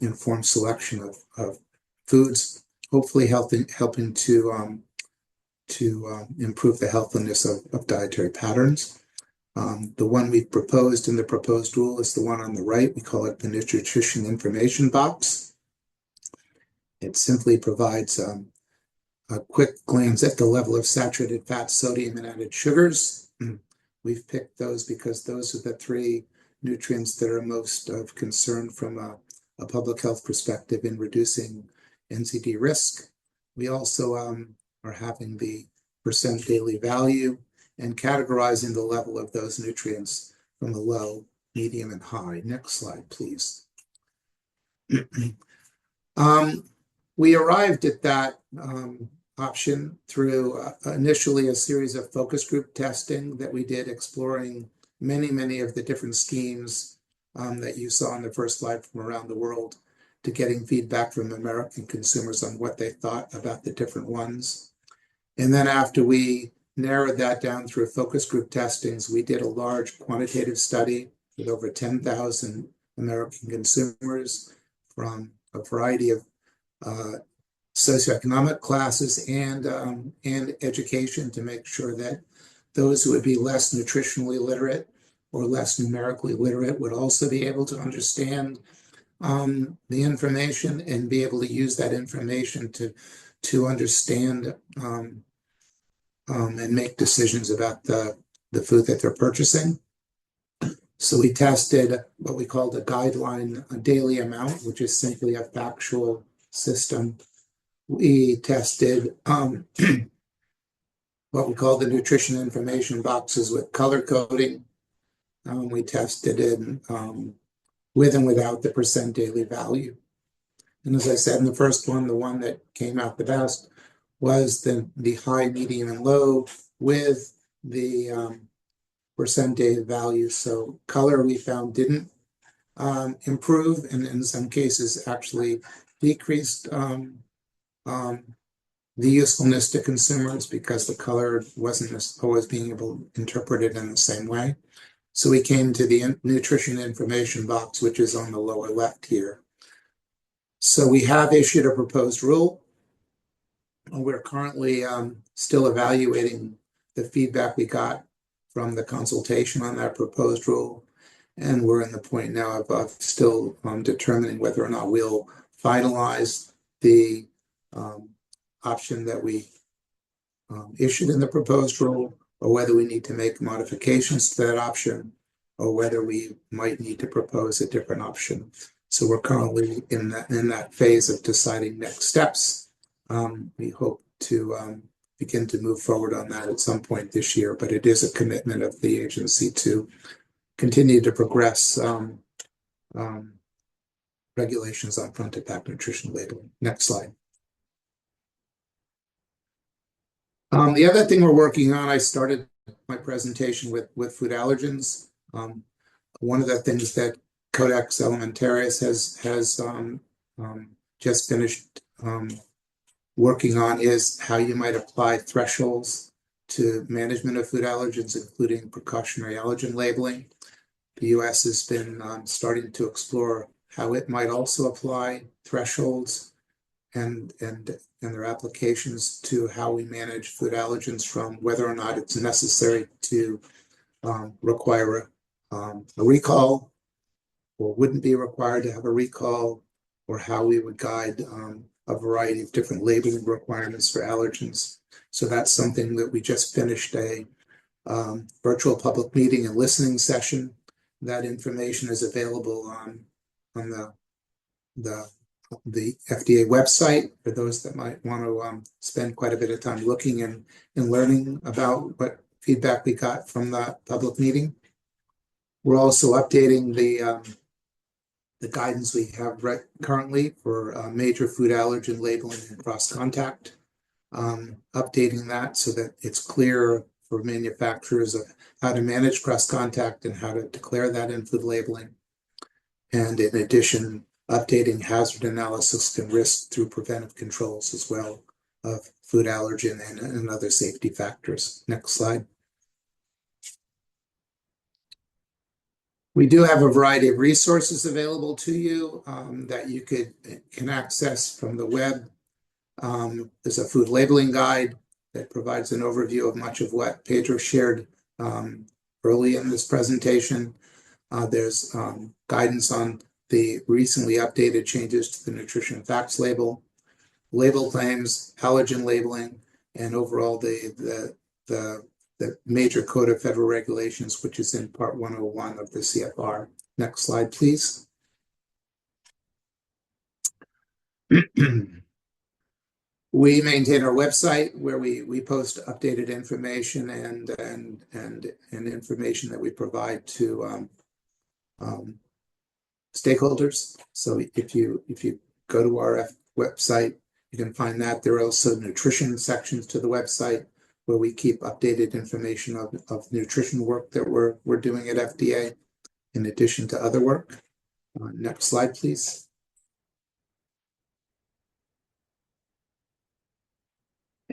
informed selection of foods, hopefully helping to improve the healthfulness of dietary patterns. The one we've proposed in the proposed rule is the one on the right. We call it the Nutrition Information Box. It simply provides a quick glance at the level of saturated fat, sodium, and added sugars. We've picked those because those are the three nutrients that are most of concern from a public health perspective in reducing NCD risk. We also are having the percent daily value and categorizing the level of those nutrients from the low, medium, and high. Next slide, please. We arrived at that option through initially a series of focus group testing that we did, exploring many of the different schemes that you saw on the first slide from around the world. to getting feedback from American consumers on what they thought about the different ones. And then after we narrowed that down through focus group testings, we did a large quantitative study with over 10,000 American consumers from a variety of socioeconomic classes and education, to make sure that those who would be less nutritionally literate or less numerically literate would also be able to understand the information and be able to use that information to understand and make decisions about the food that they're purchasing. So we tested what we called a guideline, a daily amount, which is simply a factual system. We tested what we call the nutrition information boxes with color coding. We tested it with and without the % daily value. And as I said in the first one, the one that came out the best was the high, medium, and low with the % daily value. So color we found didn't improve, and in some cases actually decreased the usefulness to consumers, because the color wasn't always being able to interpret it in the same way. So we came to the nutrition information box, which is on the lower left here. So we have issued a proposed rule. We're currently still evaluating the feedback we got from the consultation on that proposed rule. And we're in the point now of still determining whether or not we'll finalize the option that we issued in the proposed rule, or whether we need to make modifications to that option, or whether we might need to propose a different option. So we're currently in that phase of deciding next steps. We hope to begin to move forward on that at some point this year, but it is a commitment of the agency to continue to progress regulations on front-of-pack nutrition labeling. Next slide. The other thing we're working on, I started my presentation with food allergens. One of the things that Codex Alimentarius has just finished working on is how you might apply thresholds to management of food allergens, including precautionary allergen labeling. The US has been starting to explore how it might also apply thresholds and their applications to how we manage food allergens, from whether or not it's necessary to require a recall, or wouldn't be required to have a recall, or how we would guide a variety of different labeling requirements for allergens. So that's something that we just finished a virtual public meeting and listening session. That information is available on the FDA website for those that might want to spend quite a bit of time looking and learning about what feedback we got from that public meeting. We're also updating the guidance we have currently for major food allergen labeling and cross-contact, updating that so that it's clear for manufacturers of how to manage cross-contact and how to declare that in food labeling. And in addition, updating hazard analysis and risk through preventive controls as well of food allergen and other safety factors. Next slide. We do have a variety of resources available to you that you can access from the web. There's a food labeling guide that provides an overview of much of what Pedro shared early in this presentation. There's guidance on the recently updated changes to the nutrition facts label claims, allergen labeling, and overall the major code of federal regulations, which is in part 101 of the CFR. Next slide, please. We maintain our website where we post updated information and information that we provide to stakeholders. So if you go to our website, you can find that. There are also nutrition sections to the website where we keep updated information of nutrition work that we're doing at FDA, in addition to other work. Next slide, please.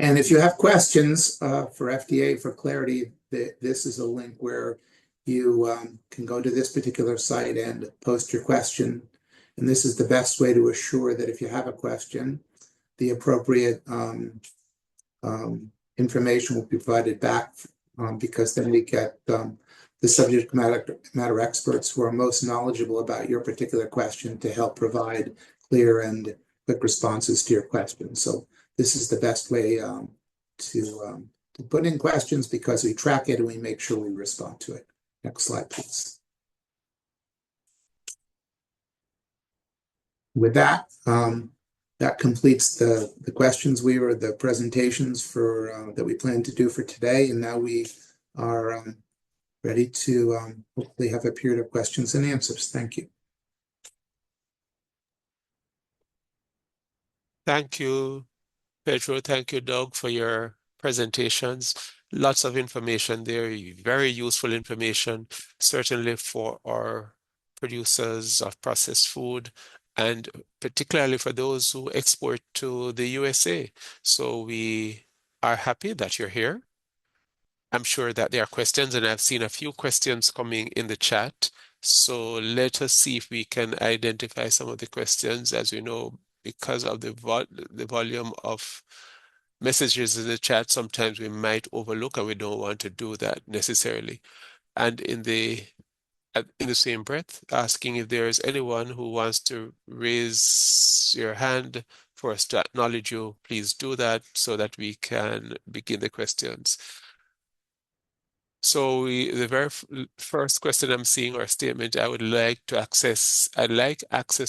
And if you have questions for FDA, for clarity, this is a link where you can go to this particular site and post your question. And this is the best way to assure that if you have a question, the appropriate information will be provided back, because then we get the subject matter experts who are most knowledgeable about your particular question to help provide clear and quick responses to your question. So this is the best way to put in questions, because we track it and we make sure we respond to it. Next slide, please. With that, that completes the questions the presentations for that we plan to do for today. And now we are ready to hopefully have a period of questions and answers. Thank you. Thank you, Pedro. Thank you, Doug, for your presentations. Lots of information there, very useful information, certainly for our producers of processed food, and particularly for those who export to the USA. So we are happy that you're here. I'm sure that there are questions, and I've seen a few questions coming in the chat. So let us see if we can identify some of the questions. As we know, because of the volume of messages in the chat, sometimes we might overlook, and we don't want to do that necessarily. And in the same breath, asking if there is anyone who wants to raise your hand for us to acknowledge you, please do that so that we can begin the questions. So the very first question I'm seeing, or statement, I'd like access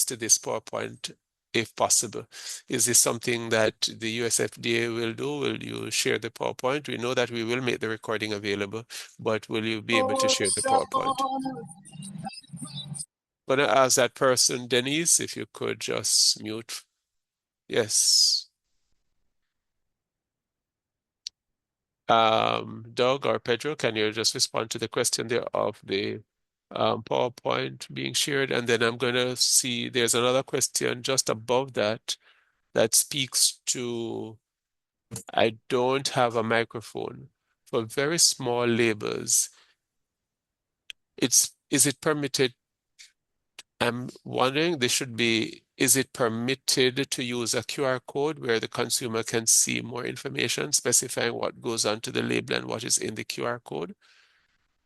to this PowerPoint if possible. Is this something that the USFDA will do? Will you share the PowerPoint? We know that we will make the recording available, but will you be able to share the PowerPoint? I'm going to ask that person, Denise, if you could just mute. Yes. Doug or Pedro, can you just respond to the question there of the PowerPoint being shared? And then I'm going to see there's another question just above that speaks to, I don't have a microphone. For very small labels, is it permitted? I'm wondering, is it permitted to use a QR code where the consumer can see more information, specifying what goes onto the label and what is in the QR code?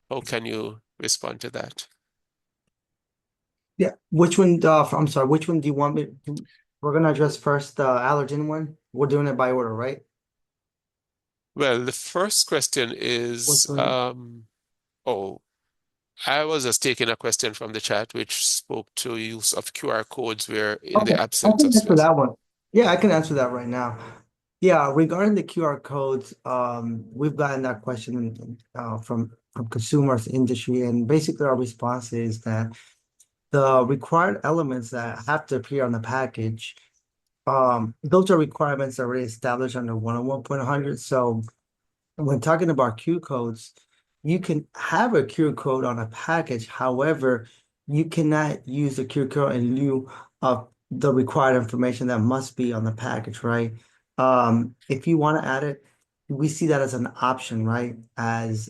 How can you respond to that? Yeah, which one, I'm sorry, which one do you want me to, we're gonna address first the allergen one? We're doing it by order, right? Well, the first question is, I was just taking a question from the chat which spoke to use of QR codes where in the Okay, I absence can of answer space. that one. Yeah, I can answer that right now. Yeah, regarding the QR codes, we've gotten that question from consumers, industry, and basically our response is that the required elements that have to appear on the package, those are requirements already established under 101.100. So when talking about Q codes, you can have a Q code on a package. However, you cannot use the Q code in lieu of the required information that must be on the package, right? If you want to add it, we see that as an option, right? As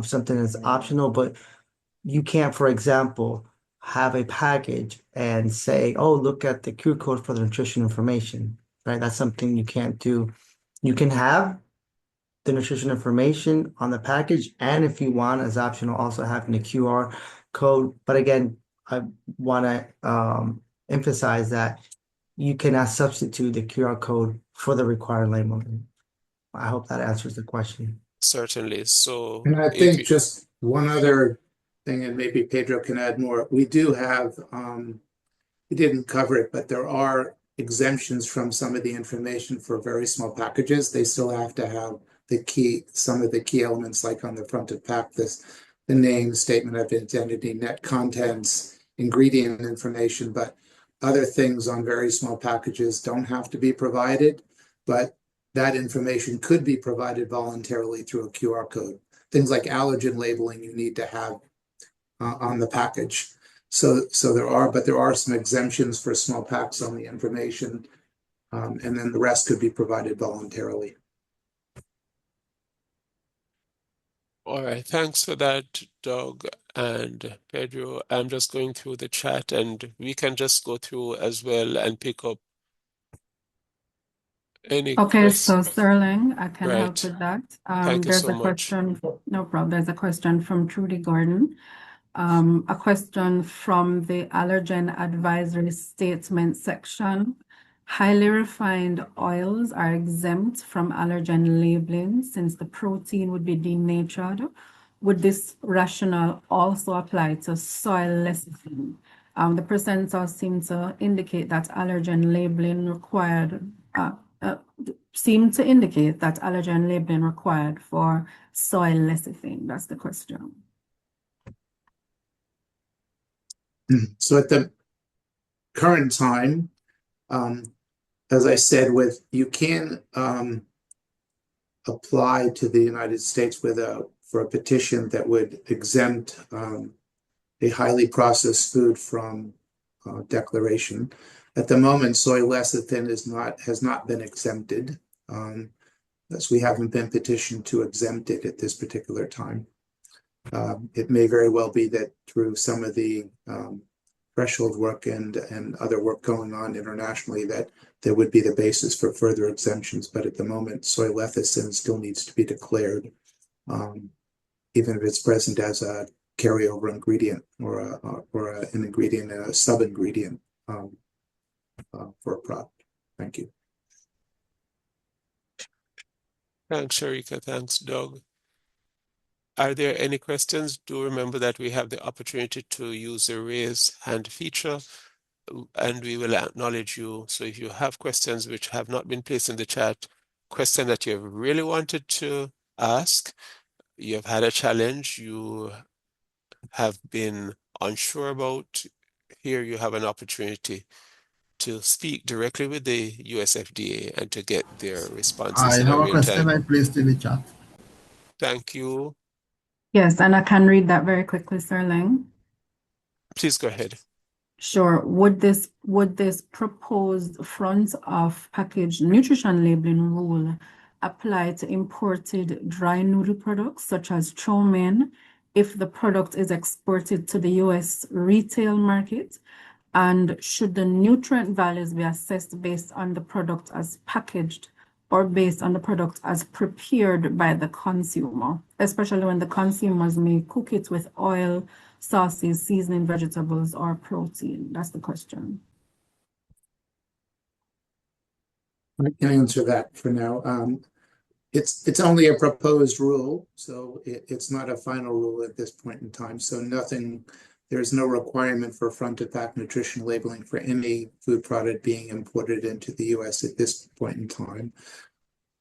something that's optional, but you can't, for example, have a package and say, oh, look at the Q code for the nutrition information, right? That's something you can't do. You can have the nutrition information on the package, and if you want, as optional, also having the QR code. But again, I want to emphasize that you cannot substitute the QR code for the required labeling. I hope that answers the question. Certainly. So, And I think just one other thing, and maybe Pedro can add more. We do have, we didn't cover it, but there are exemptions from some of the information for very small packages. They still have to have some of the key elements, like on the front of pack, the name, statement of identity, net contents, ingredient information, but other things on very small packages don't have to be provided, but that information could be provided voluntarily through a QR code. Things like allergen labeling you need to have on the package. So there are some exemptions for small packs on the information, and then the rest could be provided voluntarily. All right, thanks for that, Doug and Pedro. I'm just going through the chat and we can just go through as well and pick up any Okay, so questions. Sterling, I can help Right. with that. Thank you There's so a much. question, no problem. There's a question from Trudy Gordon. A question from the allergen advisory statement section. Highly refined oils are exempt from allergen labeling since the protein would be denatured. Would this rationale also apply to soy lecithin? The presenters seem to indicate that allergen labeling required, seem to indicate that allergen labeling required for soy lecithin. That's the question. So at the current time, as I said, you can apply to the United States for a petition that would exempt a highly processed food from declaration. At the moment, soy lecithin has not been exempted, as we haven't been petitioned to exempt it at this particular time. It may very well be that through some of the threshold work and other work going on internationally that there would be the basis for further exemptions. But at the moment, soy lecithin still needs to be declared, even if it's present as a carryover ingredient or an ingredient and a sub-ingredient for a product. Thank you. Thanks, Sharika. Thanks, Doug. Are there any questions? Do remember that we have the opportunity to use the raise hand feature and we will acknowledge you. So if you have questions which have not been placed in the chat, question that you have really wanted to ask, you have had a challenge, you have been unsure about, here you have an opportunity to speak directly with the USFDA and to get their responses I in a have a real question time. I placed in the chat. Thank you. Yes, and I can read that very quickly, Sterling. Please go ahead. Sure. Would this proposed front of package nutrition labeling rule apply to imported dry noodle products such as chow mein if the product is exported to the US retail market? And should the nutrient values be assessed based on the product as packaged or based on the product as prepared by the consumer, especially when the consumers may cook it with oil, sauces, seasoning, vegetables, or protein? That's the question. I can answer that for now. It's only a proposed rule, so it's not a final rule at this point in time. So there's no requirement for front-of-pack nutrition labeling for any food product being imported into the US at this point in time.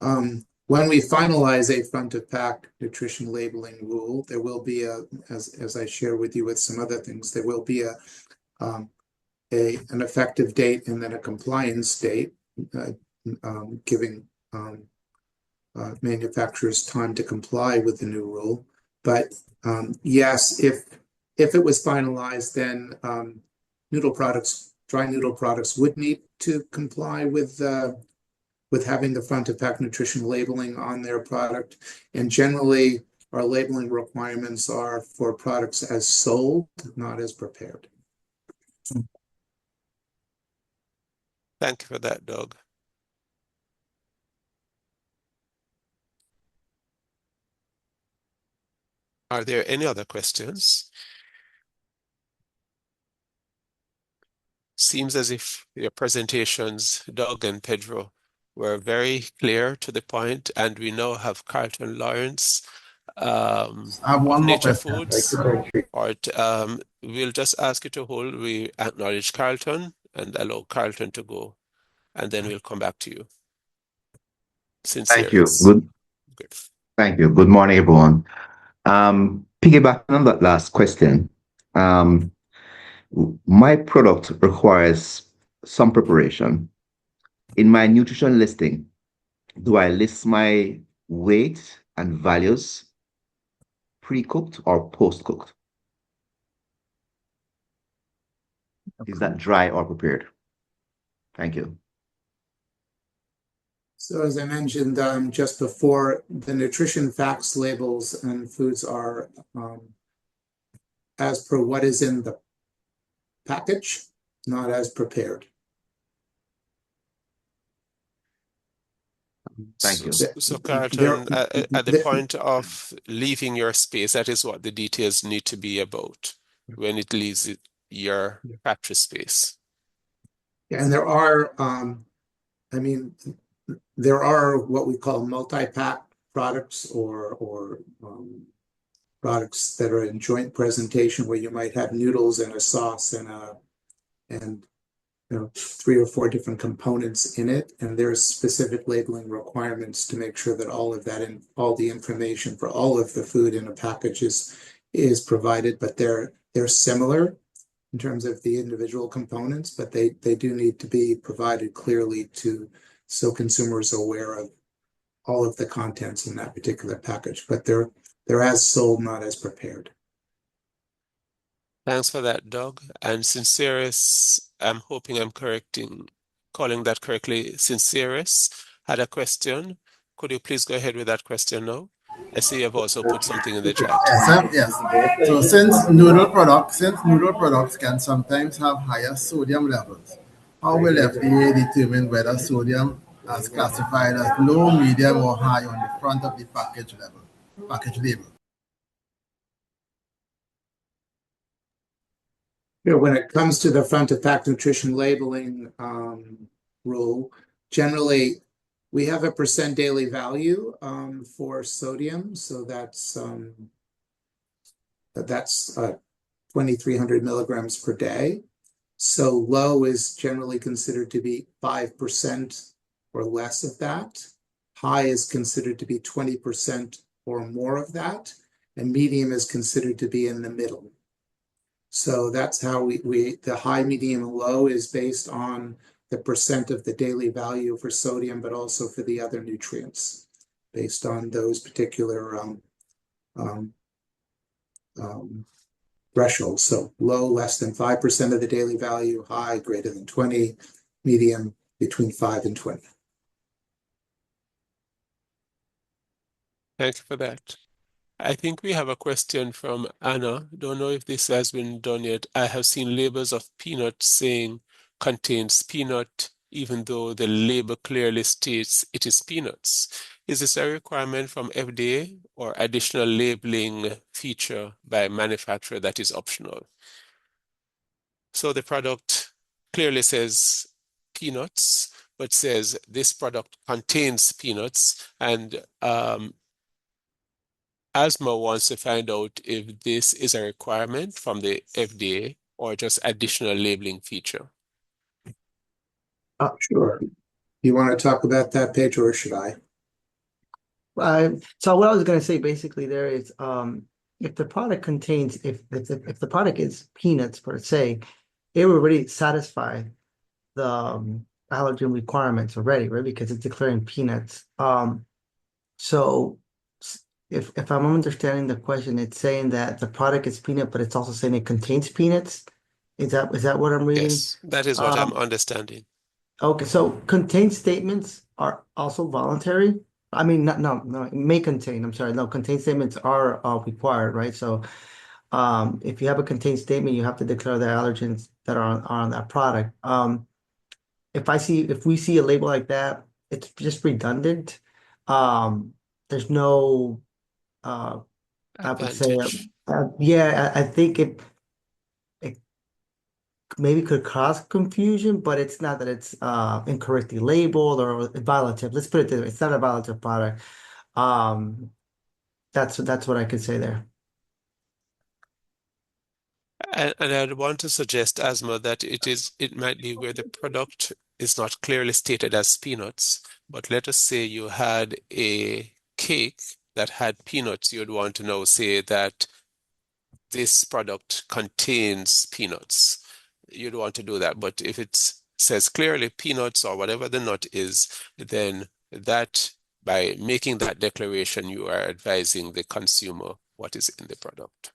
When we finalize a front-of-pack nutrition labeling rule, there will be as I share with you with some other things, there will be an effective date and then a compliance date, giving manufacturers time to comply with the new rule. But yes, if it was finalized, then dry noodle products would need to comply with having the front-of-pack nutrition labeling on their product. And generally, our labeling requirements are for products as sold, not as prepared. Thank you for that, Doug. Are there any other questions? Seems as if your presentations, Doug and Pedro, were very clear to the point, and we now have Carlton Lawrence I have of one more Nature question. Foods. Or we'll just ask you to hold. We acknowledge Carlton and allow Carlton to go, and then we'll come back to you. Since Thank there you. is. Good. Thank you. Good morning, everyone. Piggybacking on that last question, my product requires some preparation. In my nutrition listing, do I list my weight and values pre-cooked or post-cooked? Is that dry or prepared? Thank you. So as I mentioned just before, the nutrition facts labels and foods are as per what is in the package, not as prepared. Thank you. So Carlton, at the point of leaving your space, that is what the details need to be about when it leaves your factory space. And there are, I mean, there are what we call multi-pack products or products that are in joint presentation where you might have noodles and a sauce and you know 3 or 4 different components in it, and there's specific labeling requirements to make sure that all of that and all the information for all of the food in a package is provided, but they're similar in terms of the individual components, but they do need to be provided clearly so consumers are aware of all of the contents in that particular package, but they're as sold, not as prepared. Thanks for that, Doug. And Sincerus, I'm hoping I'm calling that correctly. Sincerus had a question. Could you please go ahead with that question now? I see you've also put something in the chat. Yes. So since noodle products can sometimes have higher sodium levels, how will FDA determine whether sodium is classified as low, medium, or high on the front of the package label? When it comes to the front of pack nutrition labeling rule, generally we have a % daily value for sodium, so that's 2,300 milligrams per day. So low is generally considered to be 5% or less of that. High is considered to be 20% or more of that, and medium is considered to be in the middle. So that's how the high, medium, and low is based on the % of the daily value for sodium, but also for the other nutrients based on those particular thresholds. So low, less than 5% of the daily value, high, greater than 20, medium, between 5 and 20. Thank you for that. I think we have a question from Anna. Don't know if this has been done yet. I have seen labels of peanuts saying contains peanut, even though the label clearly states it is peanuts. Is this a requirement from FDA or additional labeling feature by manufacturer that is optional? So the product clearly says peanuts, but says this product contains peanuts, and Asthma wants to find out if this is a requirement from the FDA or just additional labeling feature. Sure. You want to talk about that, Pedro, or should I? So what I was going to say basically there is if the product contains if the product is peanuts per se, it will already satisfy the allergen requirements already, right? Because it's declaring peanuts. So if I'm understanding the question, it's saying that the product is peanut, but it's also saying it contains peanuts. Is that what I'm reading? Yes, that is what I'm understanding. Okay, so contain statements are also voluntary. I mean, no, it may contain. I'm sorry, no, contain statements are required, right? So, if you have a contain statement, you have to declare the allergens that are on that product. If we see a label like that, it's just redundant. There's no, I would say, Advantage. yeah, I think it maybe could cause confusion, but it's not that it's incorrectly labeled or violative. Let's put it this way, it's not a violative product. That's what I could say there. And I'd want to suggest, Asma, that it might be where the product is not clearly stated as peanuts, but let us say you had a cake that had peanuts, you'd want to know, say that this product contains peanuts. You'd want to do that. But if it says clearly peanuts or whatever the nut is, then that by making that declaration, you are advising the consumer what is in the product.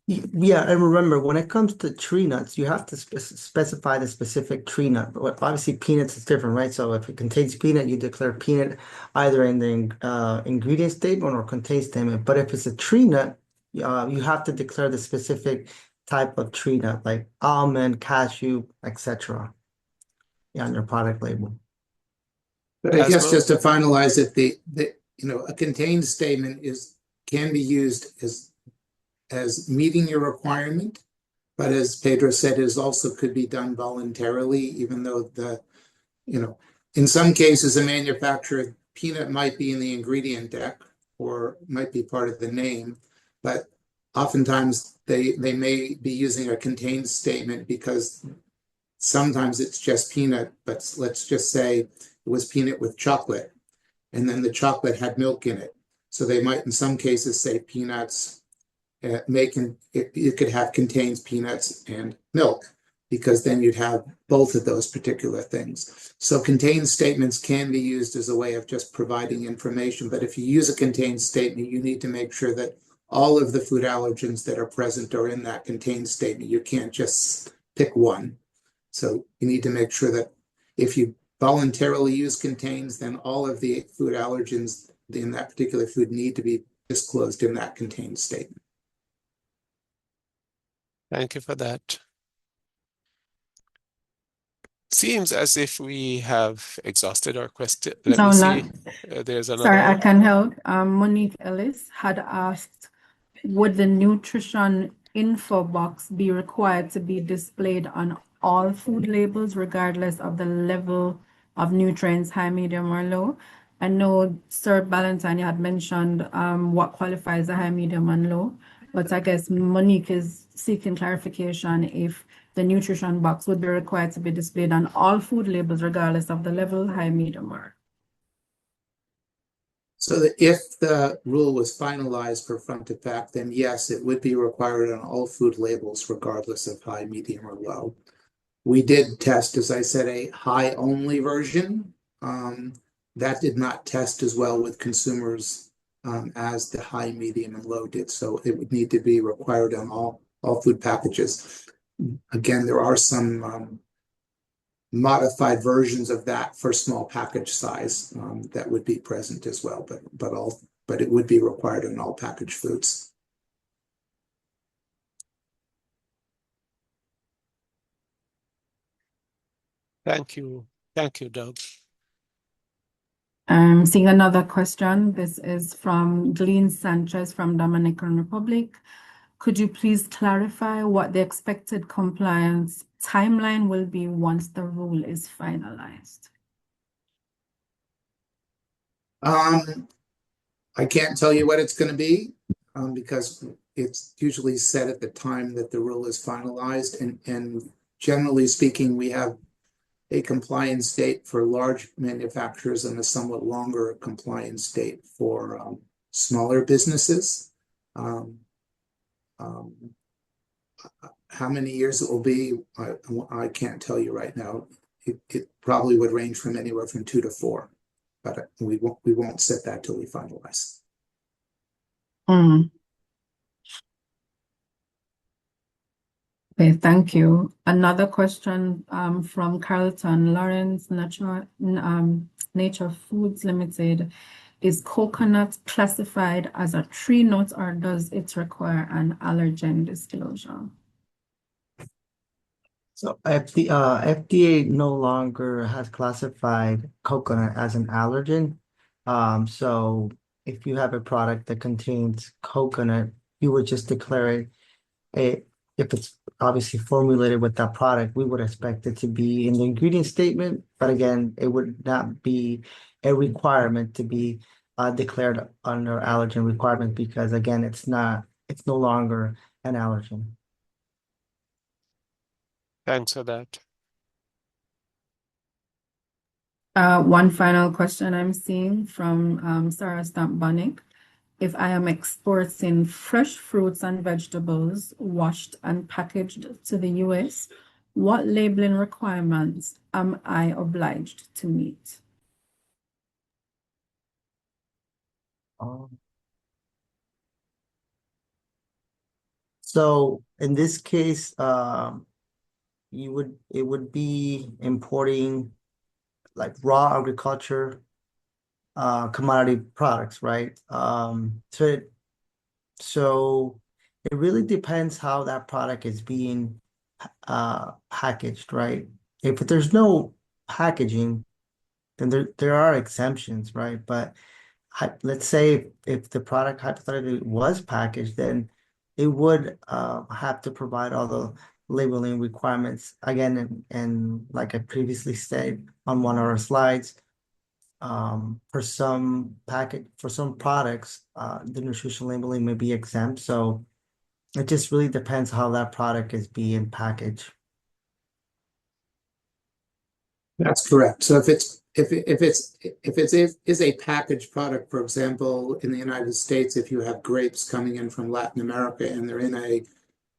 Yeah, and remember, when it comes to tree nuts, you have to specify the specific tree nut. But obviously, peanuts is different, right? So if it contains peanut, you declare peanut either in the ingredient statement or contain statement. But if it's a tree nut, you have to declare the specific type of tree nut, like almond, cashew, etc. Yeah, on your product label. But I guess Asma? just to finalize it, a contained statement can be used as meeting your requirement, but as Pedro said, it also could be done voluntarily, even though in some cases, a manufacturer peanut might be in the ingredient deck or might be part of the name, but oftentimes they may be using a contained statement because sometimes it's just peanut, but let's just say it was peanut with chocolate, and then the chocolate had milk in it. So they might, in some cases, say peanuts it could have contains peanuts and milk, because then you'd have both of those particular things. So contained statements can be used as a way of just providing information, but if you use a contained statement, you need to make sure that all of the food allergens that are present are in that contained statement. You can't just pick one. So you need to make sure that if you voluntarily use contains, then all of the food allergens in that particular food need to be disclosed in that contained statement. Thank you for that. Seems as if we have exhausted our question. Let No, me not. see. There's another Sorry, I one. can help. Monique Ellis had asked, would the nutrition info box be required to be displayed on all food labels, regardless of the level of nutrients, high, medium, or low? I know Sir Ballantyne had mentioned what qualifies as high, medium, and low, but I guess Monique is seeking clarification if the nutrition box would be required to be displayed on all food labels, regardless of the level, high, medium, or. So that if the rule was finalized for front to back, then yes, it would be required on all food labels, regardless of high, medium, or low. We did test, as I said, a high only version. That did not test as well with consumers as the high, medium, and low did. So it would need to be required on all food packages. Again, there are some modified versions of that for small package size that would be present as well, but it would be required in all packaged foods. Thank you. Thank you, Doug. Seeing another question. This is from Glenn Sanchez from Dominican Republic. Could you please clarify what the expected compliance timeline will be once the rule is finalized? I can't tell you what it's going to be because it's usually set at the time that the rule is finalized. And generally speaking, we have a compliance date for large manufacturers and a somewhat longer compliance date for smaller businesses. How many years it will be, I can't tell you right now. It probably would range from anywhere from 2 to 4, but we won't set that till we finalize. Okay, thank you. Another question from Carlton Lawrence, Nature Foods Limited. Is coconut classified as a tree nut, or does it require an allergen disclosure? So FDA no longer has classified coconut as an allergen. So if you have a product that contains coconut, you would just declare it. If it's obviously formulated with that product, we would expect it to be in the ingredient statement. But again, it would not be a requirement to be declared under allergen requirement because again, it's no longer an allergen. Thanks for that. One final question I'm seeing from Sarah Stamp-Bonnick. If I am exporting fresh fruits and vegetables washed and packaged to the US, what labeling requirements am I obliged to meet? So in this case, it would be importing like raw agriculture, commodity products, right? So it really depends how that product is being packaged, right? If there's no packaging, then there are exemptions, right? But let's say if the product hypothetically was packaged, then it would have to provide all the labeling requirements again, and like I previously said on one of our slides, for some products, the nutrition labeling may be exempt. So it just really depends how that product is being packaged. That's correct. So if it is a packaged product, for example, in the United States, if you have grapes coming in from Latin America and they're in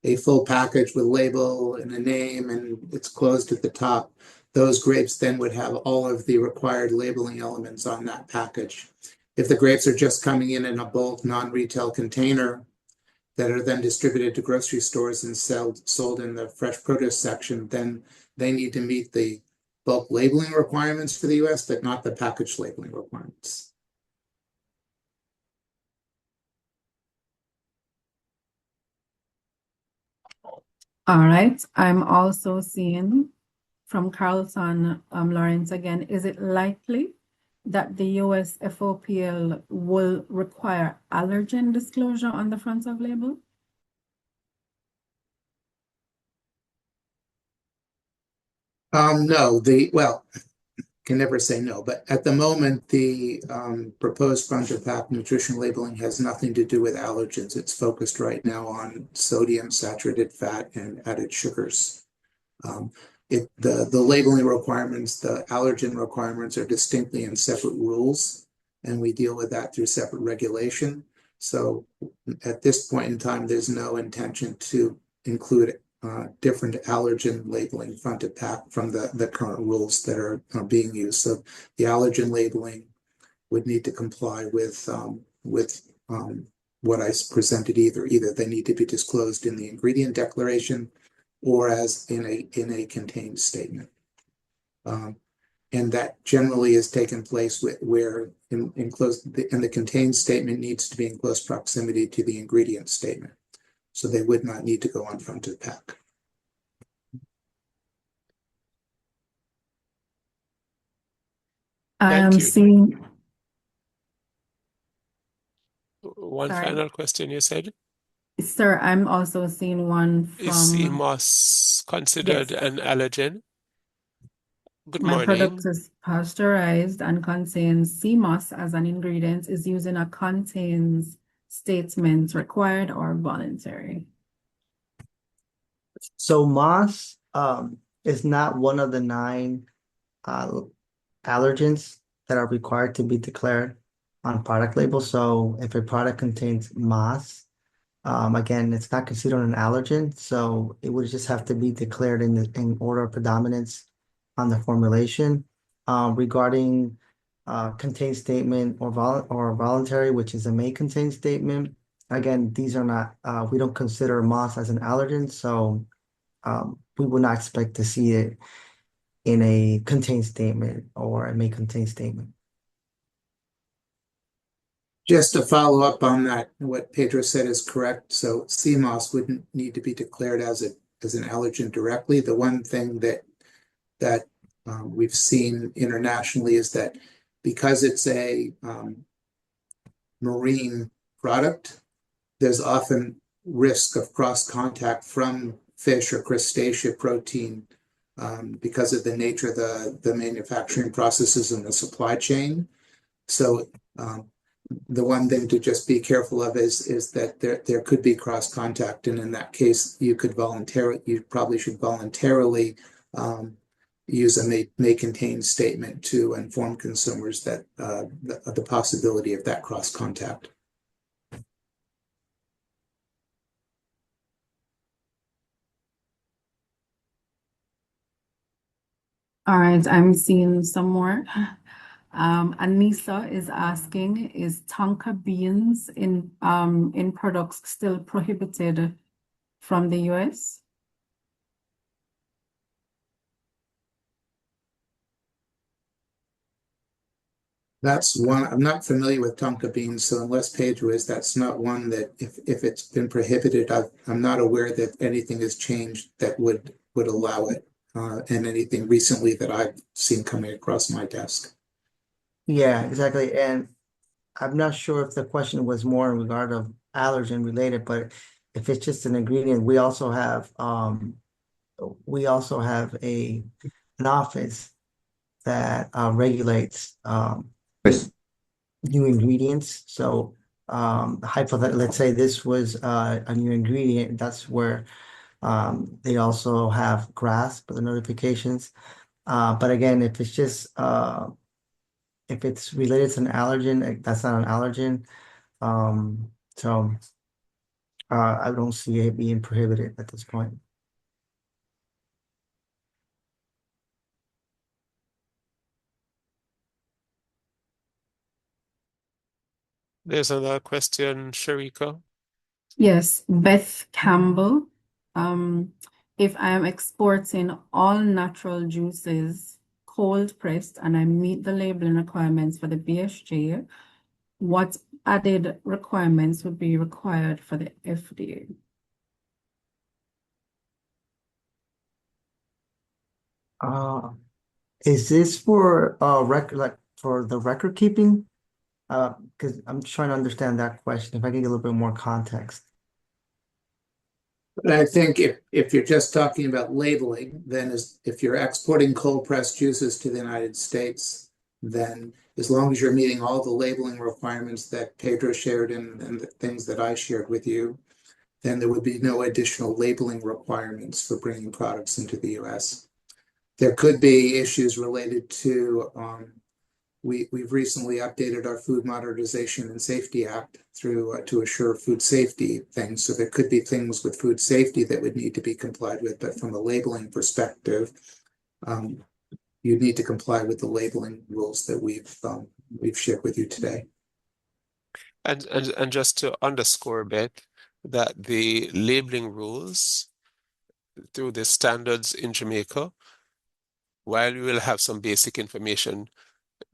a full package with label and a name and it's closed at the top, those grapes then would have all of the required labeling elements on that package. If the grapes are just coming in a bulk non-retail container that are then distributed to grocery stores and sold in the fresh produce section, then they need to meet the bulk labeling requirements for the US, but not the package labeling requirements. All right. I'm also seeing from Carlton Lawrence again, is it likely that the US FOPL will require allergen disclosure on the front of label? No, can never say no, but at the moment, the proposed front of pack nutrition labeling has nothing to do with allergens. It's focused right now on sodium, saturated fat, and added sugars. The labeling requirements, the allergen requirements are distinctly in separate rules, and we deal with that through separate regulation. So at this point in time, there's no intention to include different allergen labeling front of pack from the current rules that are being used. So the allergen labeling would need to comply with what I presented. Either they need to be disclosed in the ingredient declaration or as in a contained statement. And that generally has taken place where the contained statement needs to be in close proximity to the ingredient statement. So they would not need to go on front of pack. I Thank am you. seeing, One sorry, final question you said? sir, I'm also seeing one Is from, CMOS considered yes, an allergen? Good my product morning. is pasteurized and contains CMOS as an ingredient, is using a contains statement required or voluntary. So moss is not one of the 9 allergens that are required to be declared on product labels. So if a product contains moss, again, it's not considered an allergen, so it would just have to be declared in order of predominance on the formulation. Regarding contained statement or voluntary, which is a may contain statement. Again, these are not, we don't consider moss as an allergen, so we would not expect to see it in a contained statement or a may contain statement. Just to follow up on that, what Pedro said is correct. So CMOS wouldn't need to be declared as an allergen directly. The one thing that we've seen internationally is that because it's a marine product, there's often risk of cross contact from fish or crustacea protein because of the nature of the manufacturing processes in the supply chain. So the one thing to just be careful of is that there could be cross contact, and in that case, you probably should voluntarily use a may contain statement to inform consumers that the possibility of that cross contact. All right, I'm seeing some more. Anissa is asking, is tonka beans in products still prohibited from the US? That's one, I'm not familiar with tonka beans, so unless Pedro is, that's not one that if it's been prohibited, I'm not aware that anything has changed that would allow it, and anything recently that I've seen coming across my desk. Yeah, exactly. And I'm not sure if the question was more in regard of allergen related, but if it's just an ingredient, we also have an office that regulates Yes. new ingredients. So let's say this was a new ingredient, that's where they also have grasp for the notifications. But again, if it's related to an allergen, that's not an allergen. So I don't see it being prohibited at this point. There's another question, Sharika. Yes, Beth Campbell. If I am exporting all natural juices, cold pressed, and I meet the labeling requirements for the BSJ, what added requirements would be required for the FDA? Is this for for the record keeping? Because I'm trying to understand that question. If I can get a little bit more context. But I think if you're just talking about labeling, then if you're exporting cold pressed juices to the United States, then as long as you're meeting all the labeling requirements that Pedro shared and the things that I shared with you, then there would be no additional labeling requirements for bringing products into the US. There could be issues related to we've recently updated our Food Modernization and Safety Act through to assure food safety things. So there could be things with food safety that would need to be complied with, but from a labeling perspective, you need to comply with the labeling rules that we've shared with you today. And just to underscore a bit that the labeling rules through the standards in Jamaica, while we will have some basic information,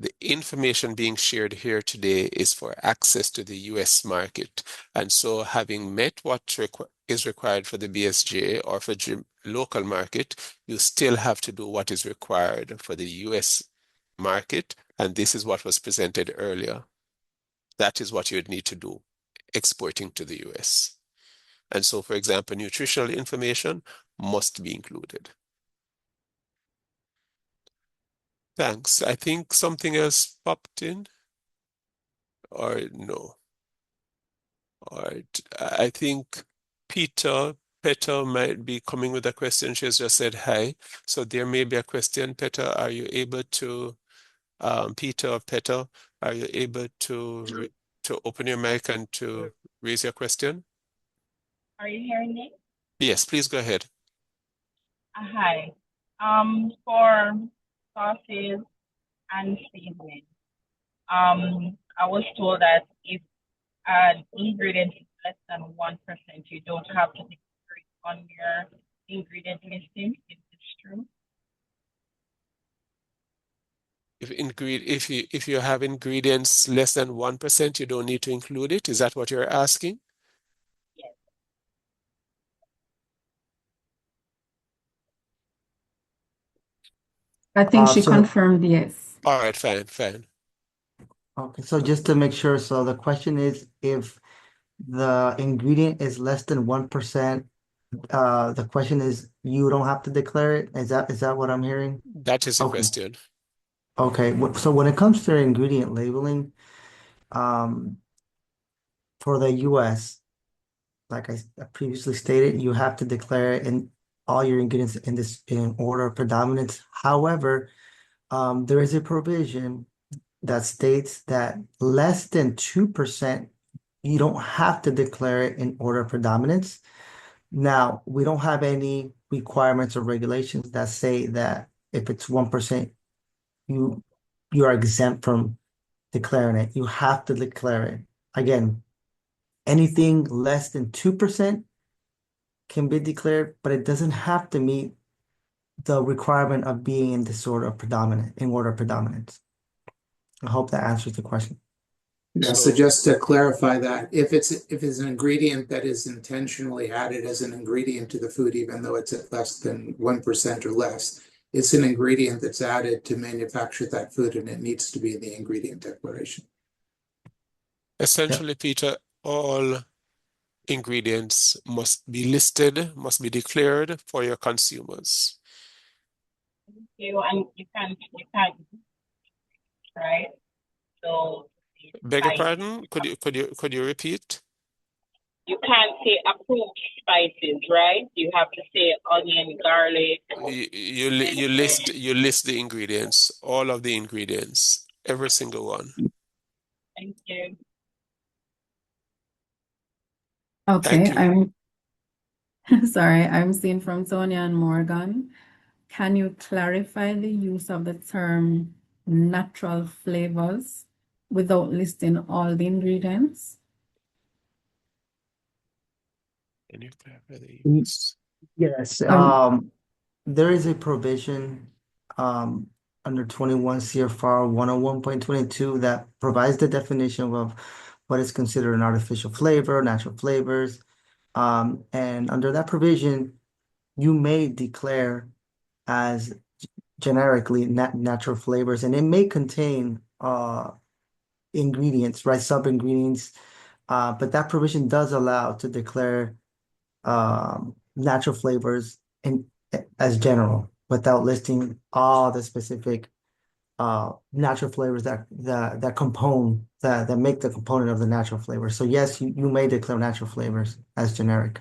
the information being shared here today is for access to the US market. And so having met what is required for the BSJ or for local market, you still have to do what is required for the US market. And this is what was presented earlier. That is what you would need to do, exporting to the US. And so, for example, nutritional information must be included. Thanks. I think something else popped in, or no? All right. I think Peter might be coming with a question. She has just said hi. So there may be a question. Peter, are you able to, Peter, are you able to open your mic and to raise your question? Are you hearing me? Yes, please go ahead. Hi. For sauces and seasoning, I was told that if an ingredient is less than 1%, you don't have to declare it on your ingredient listing. Is this true? If you have ingredients less than 1%, you don't need to include it. Is that what you're asking? Yes. I think she So- confirmed yes. All right, fine. Okay, so just to make sure, so the question is if the ingredient is less than 1%, the question is you don't have to declare it. Is that what I'm hearing? That is the Okay. question. Okay, so when it comes to ingredient labeling, for the US, like I previously stated, you have to declare in all your ingredients in order of predominance. However, there is a provision that states that less than 2%, you don't have to declare it in order of predominance. Now, we don't have any requirements or regulations that say that if it's 1%, you are exempt from declaring it. You have to declare it. Again, anything less than 2% can be declared, but it doesn't have to meet the requirement of being in order of predominance. I hope that answers the question. Yeah, so So just to clarify that, if it's an ingredient that is intentionally added as an ingredient to the food, even though it's at less than 1% or less, it's an ingredient that's added to manufacture that food, and it needs to be in the ingredient declaration. essentially, Peter, all ingredients must be listed, must be declared for your consumers. And you can't, right? So Beg your spices. pardon? Could you repeat? You can't say approved spices, right? You have to say onion, garlic, You list the ingredients, all of the ingredients, every single one. Thank you. Okay, Thank you. I'm sorry, I'm seeing from Sonia and Morgan. Can you clarify the use of the term natural flavors without listing all the ingredients? Can you clarify the Mm, use? Yes, Um, there is a provision under 21 CFR 101.22 that provides the definition of what is considered an artificial flavor, natural flavors. And under that provision, you may declare as generically natural flavors, and it may contain ingredients, right, sub-ingredients. But that provision does allow to declare natural flavors as general without listing all the specific natural flavors that make the component of the natural flavor. So yes, you may declare natural flavors as generic.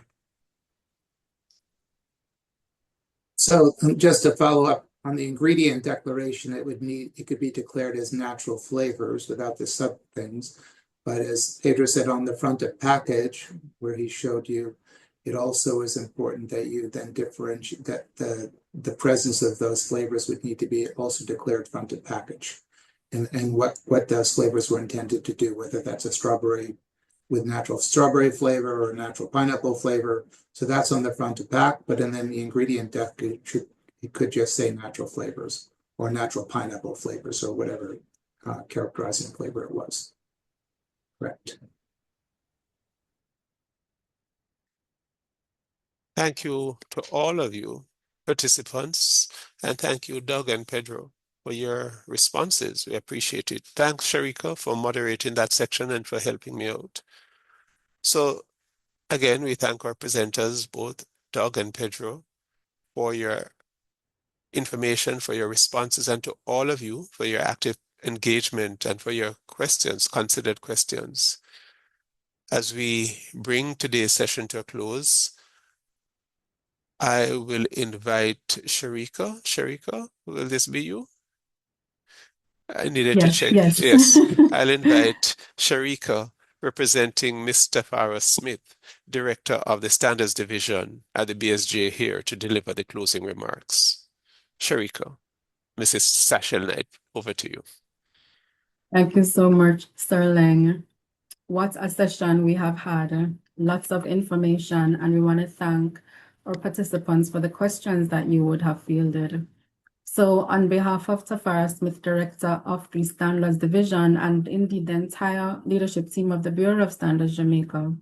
So just to follow up on the ingredient declaration, it could be declared as natural flavors without the sub things. But as Pedro said on the front of package, where he showed you, it also is important that you then differentiate that the presence of those flavors would need to be also declared front of package, and what those flavors were intended to do, whether that's a strawberry with natural strawberry flavor or natural pineapple flavor. So that's on the front of pack, but then the ingredient deck, it could just say natural flavors or natural pineapple flavors or whatever characterizing flavor it was. Correct. Thank you to all of you participants, and thank you, Doug and Pedro, for your responses. We appreciate it. Thanks, Sharika, for moderating that section and for helping me out. So again, we thank our presenters, both Doug and Pedro, for your information, for your responses, and to all of you for your active engagement and for your questions, considered questions. As we bring today's session to a close, I will invite Sharika. Sharika, will this be you? I needed to check. yes. Yes, I'll invite Sharika, representing Mr. Farah Smith, Director of the Standards Division at the BSJ, here to deliver the closing remarks. Sharika, Mrs. Sachel Knight, over to you. Thank you so much, Sterling. What a session we have had. Lots of information, and we want to thank our participants for the questions that you would have fielded. So on behalf of Tafara Smith, Director of the Standards Division, and indeed the entire leadership team of the Bureau of Standards Jamaica,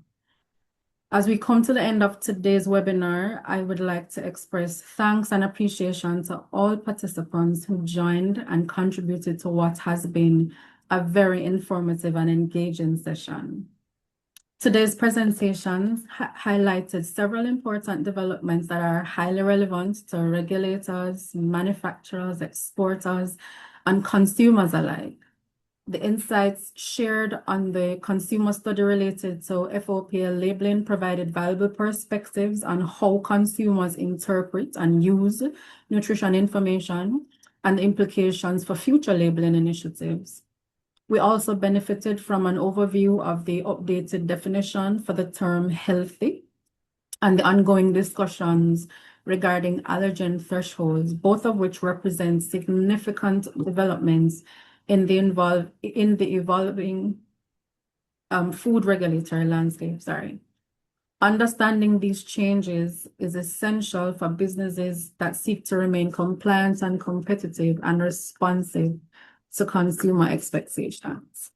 as we come to the end of today's webinar, I would like to express thanks and appreciation to all participants who joined and contributed to what has been a very informative and engaging session. Today's presentations highlighted several important developments that are highly relevant to regulators, manufacturers, exporters, and consumers alike. The insights shared on the consumer study related to FOPL labeling provided valuable perspectives on how consumers interpret and use nutrition information and the implications for future labeling initiatives. We also benefited from an overview of the updated definition for the term healthy and the ongoing discussions regarding allergen thresholds, both of which represent significant developments in the evolving food regulatory landscape. Understanding these changes is essential for businesses that seek to remain compliant and competitive and responsive to consumer expectations.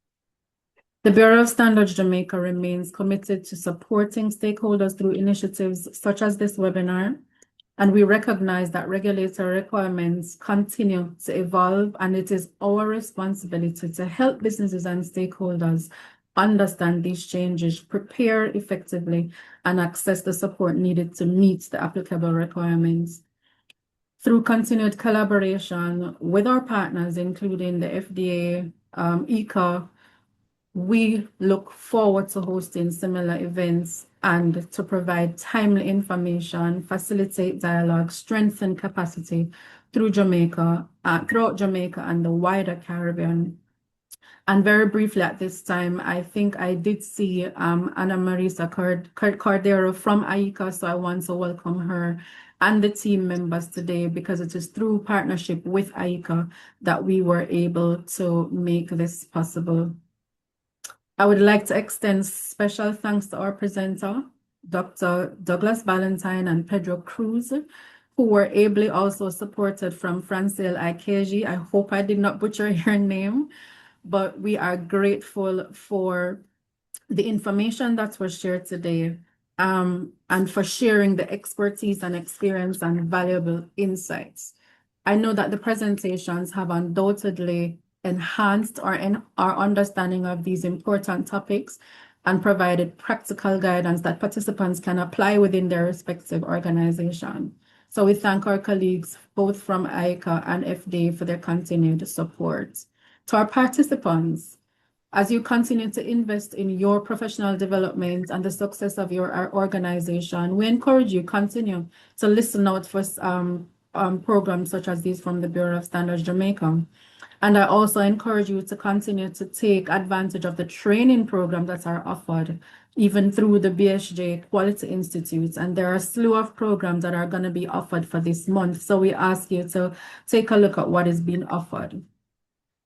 The Bureau of Standards Jamaica remains committed to supporting stakeholders through initiatives such as this webinar, and we recognize that regulatory requirements continue to evolve, and it is our responsibility to help businesses and stakeholders understand these changes, prepare effectively, and access the support needed to meet the applicable requirements. Through continued collaboration with our partners, including the FDA, ECA, we look forward to hosting similar events and to provide timely information, facilitate dialogue, strengthen capacity throughout Jamaica and the wider Caribbean. And very briefly at this time, I think I did see Ana Marisa Cordero from AICA, so I want to welcome her and the team members today, because it is through partnership with AICA that we were able to make this possible. I would like to extend special thanks to our presenter, Dr. Douglas Valentine and Pedro Cruz, who were ably also supported from Francine Ikeji. I hope I did not butcher your name, but we are grateful for the information that was shared today, and for sharing the expertise and experience and valuable insights. I know that the presentations have undoubtedly enhanced our understanding of these important topics and provided practical guidance that participants can apply within their respective organization. So we thank our colleagues both from AICA and FDA for their continued support. To our participants, as you continue to invest in your professional development and the success of your organization, we encourage you continue to listen out for programs such as these from the Bureau of Standards Jamaica. And I also encourage you to continue to take advantage of the training programs that are offered, even through the BSJ Quality Institute. And there are a slew of programs that are going to be offered for this month. So we ask you to take a look at what is being offered.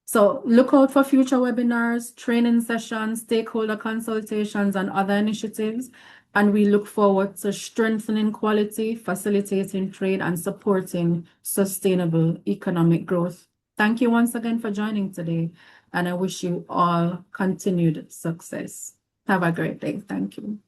So look out for future webinars, training sessions, stakeholder consultations, and other initiatives. And we look forward to strengthening quality, facilitating trade, and supporting sustainable economic growth. Thank you once again for joining today, and I wish you all continued success. Have a great day. Thank you.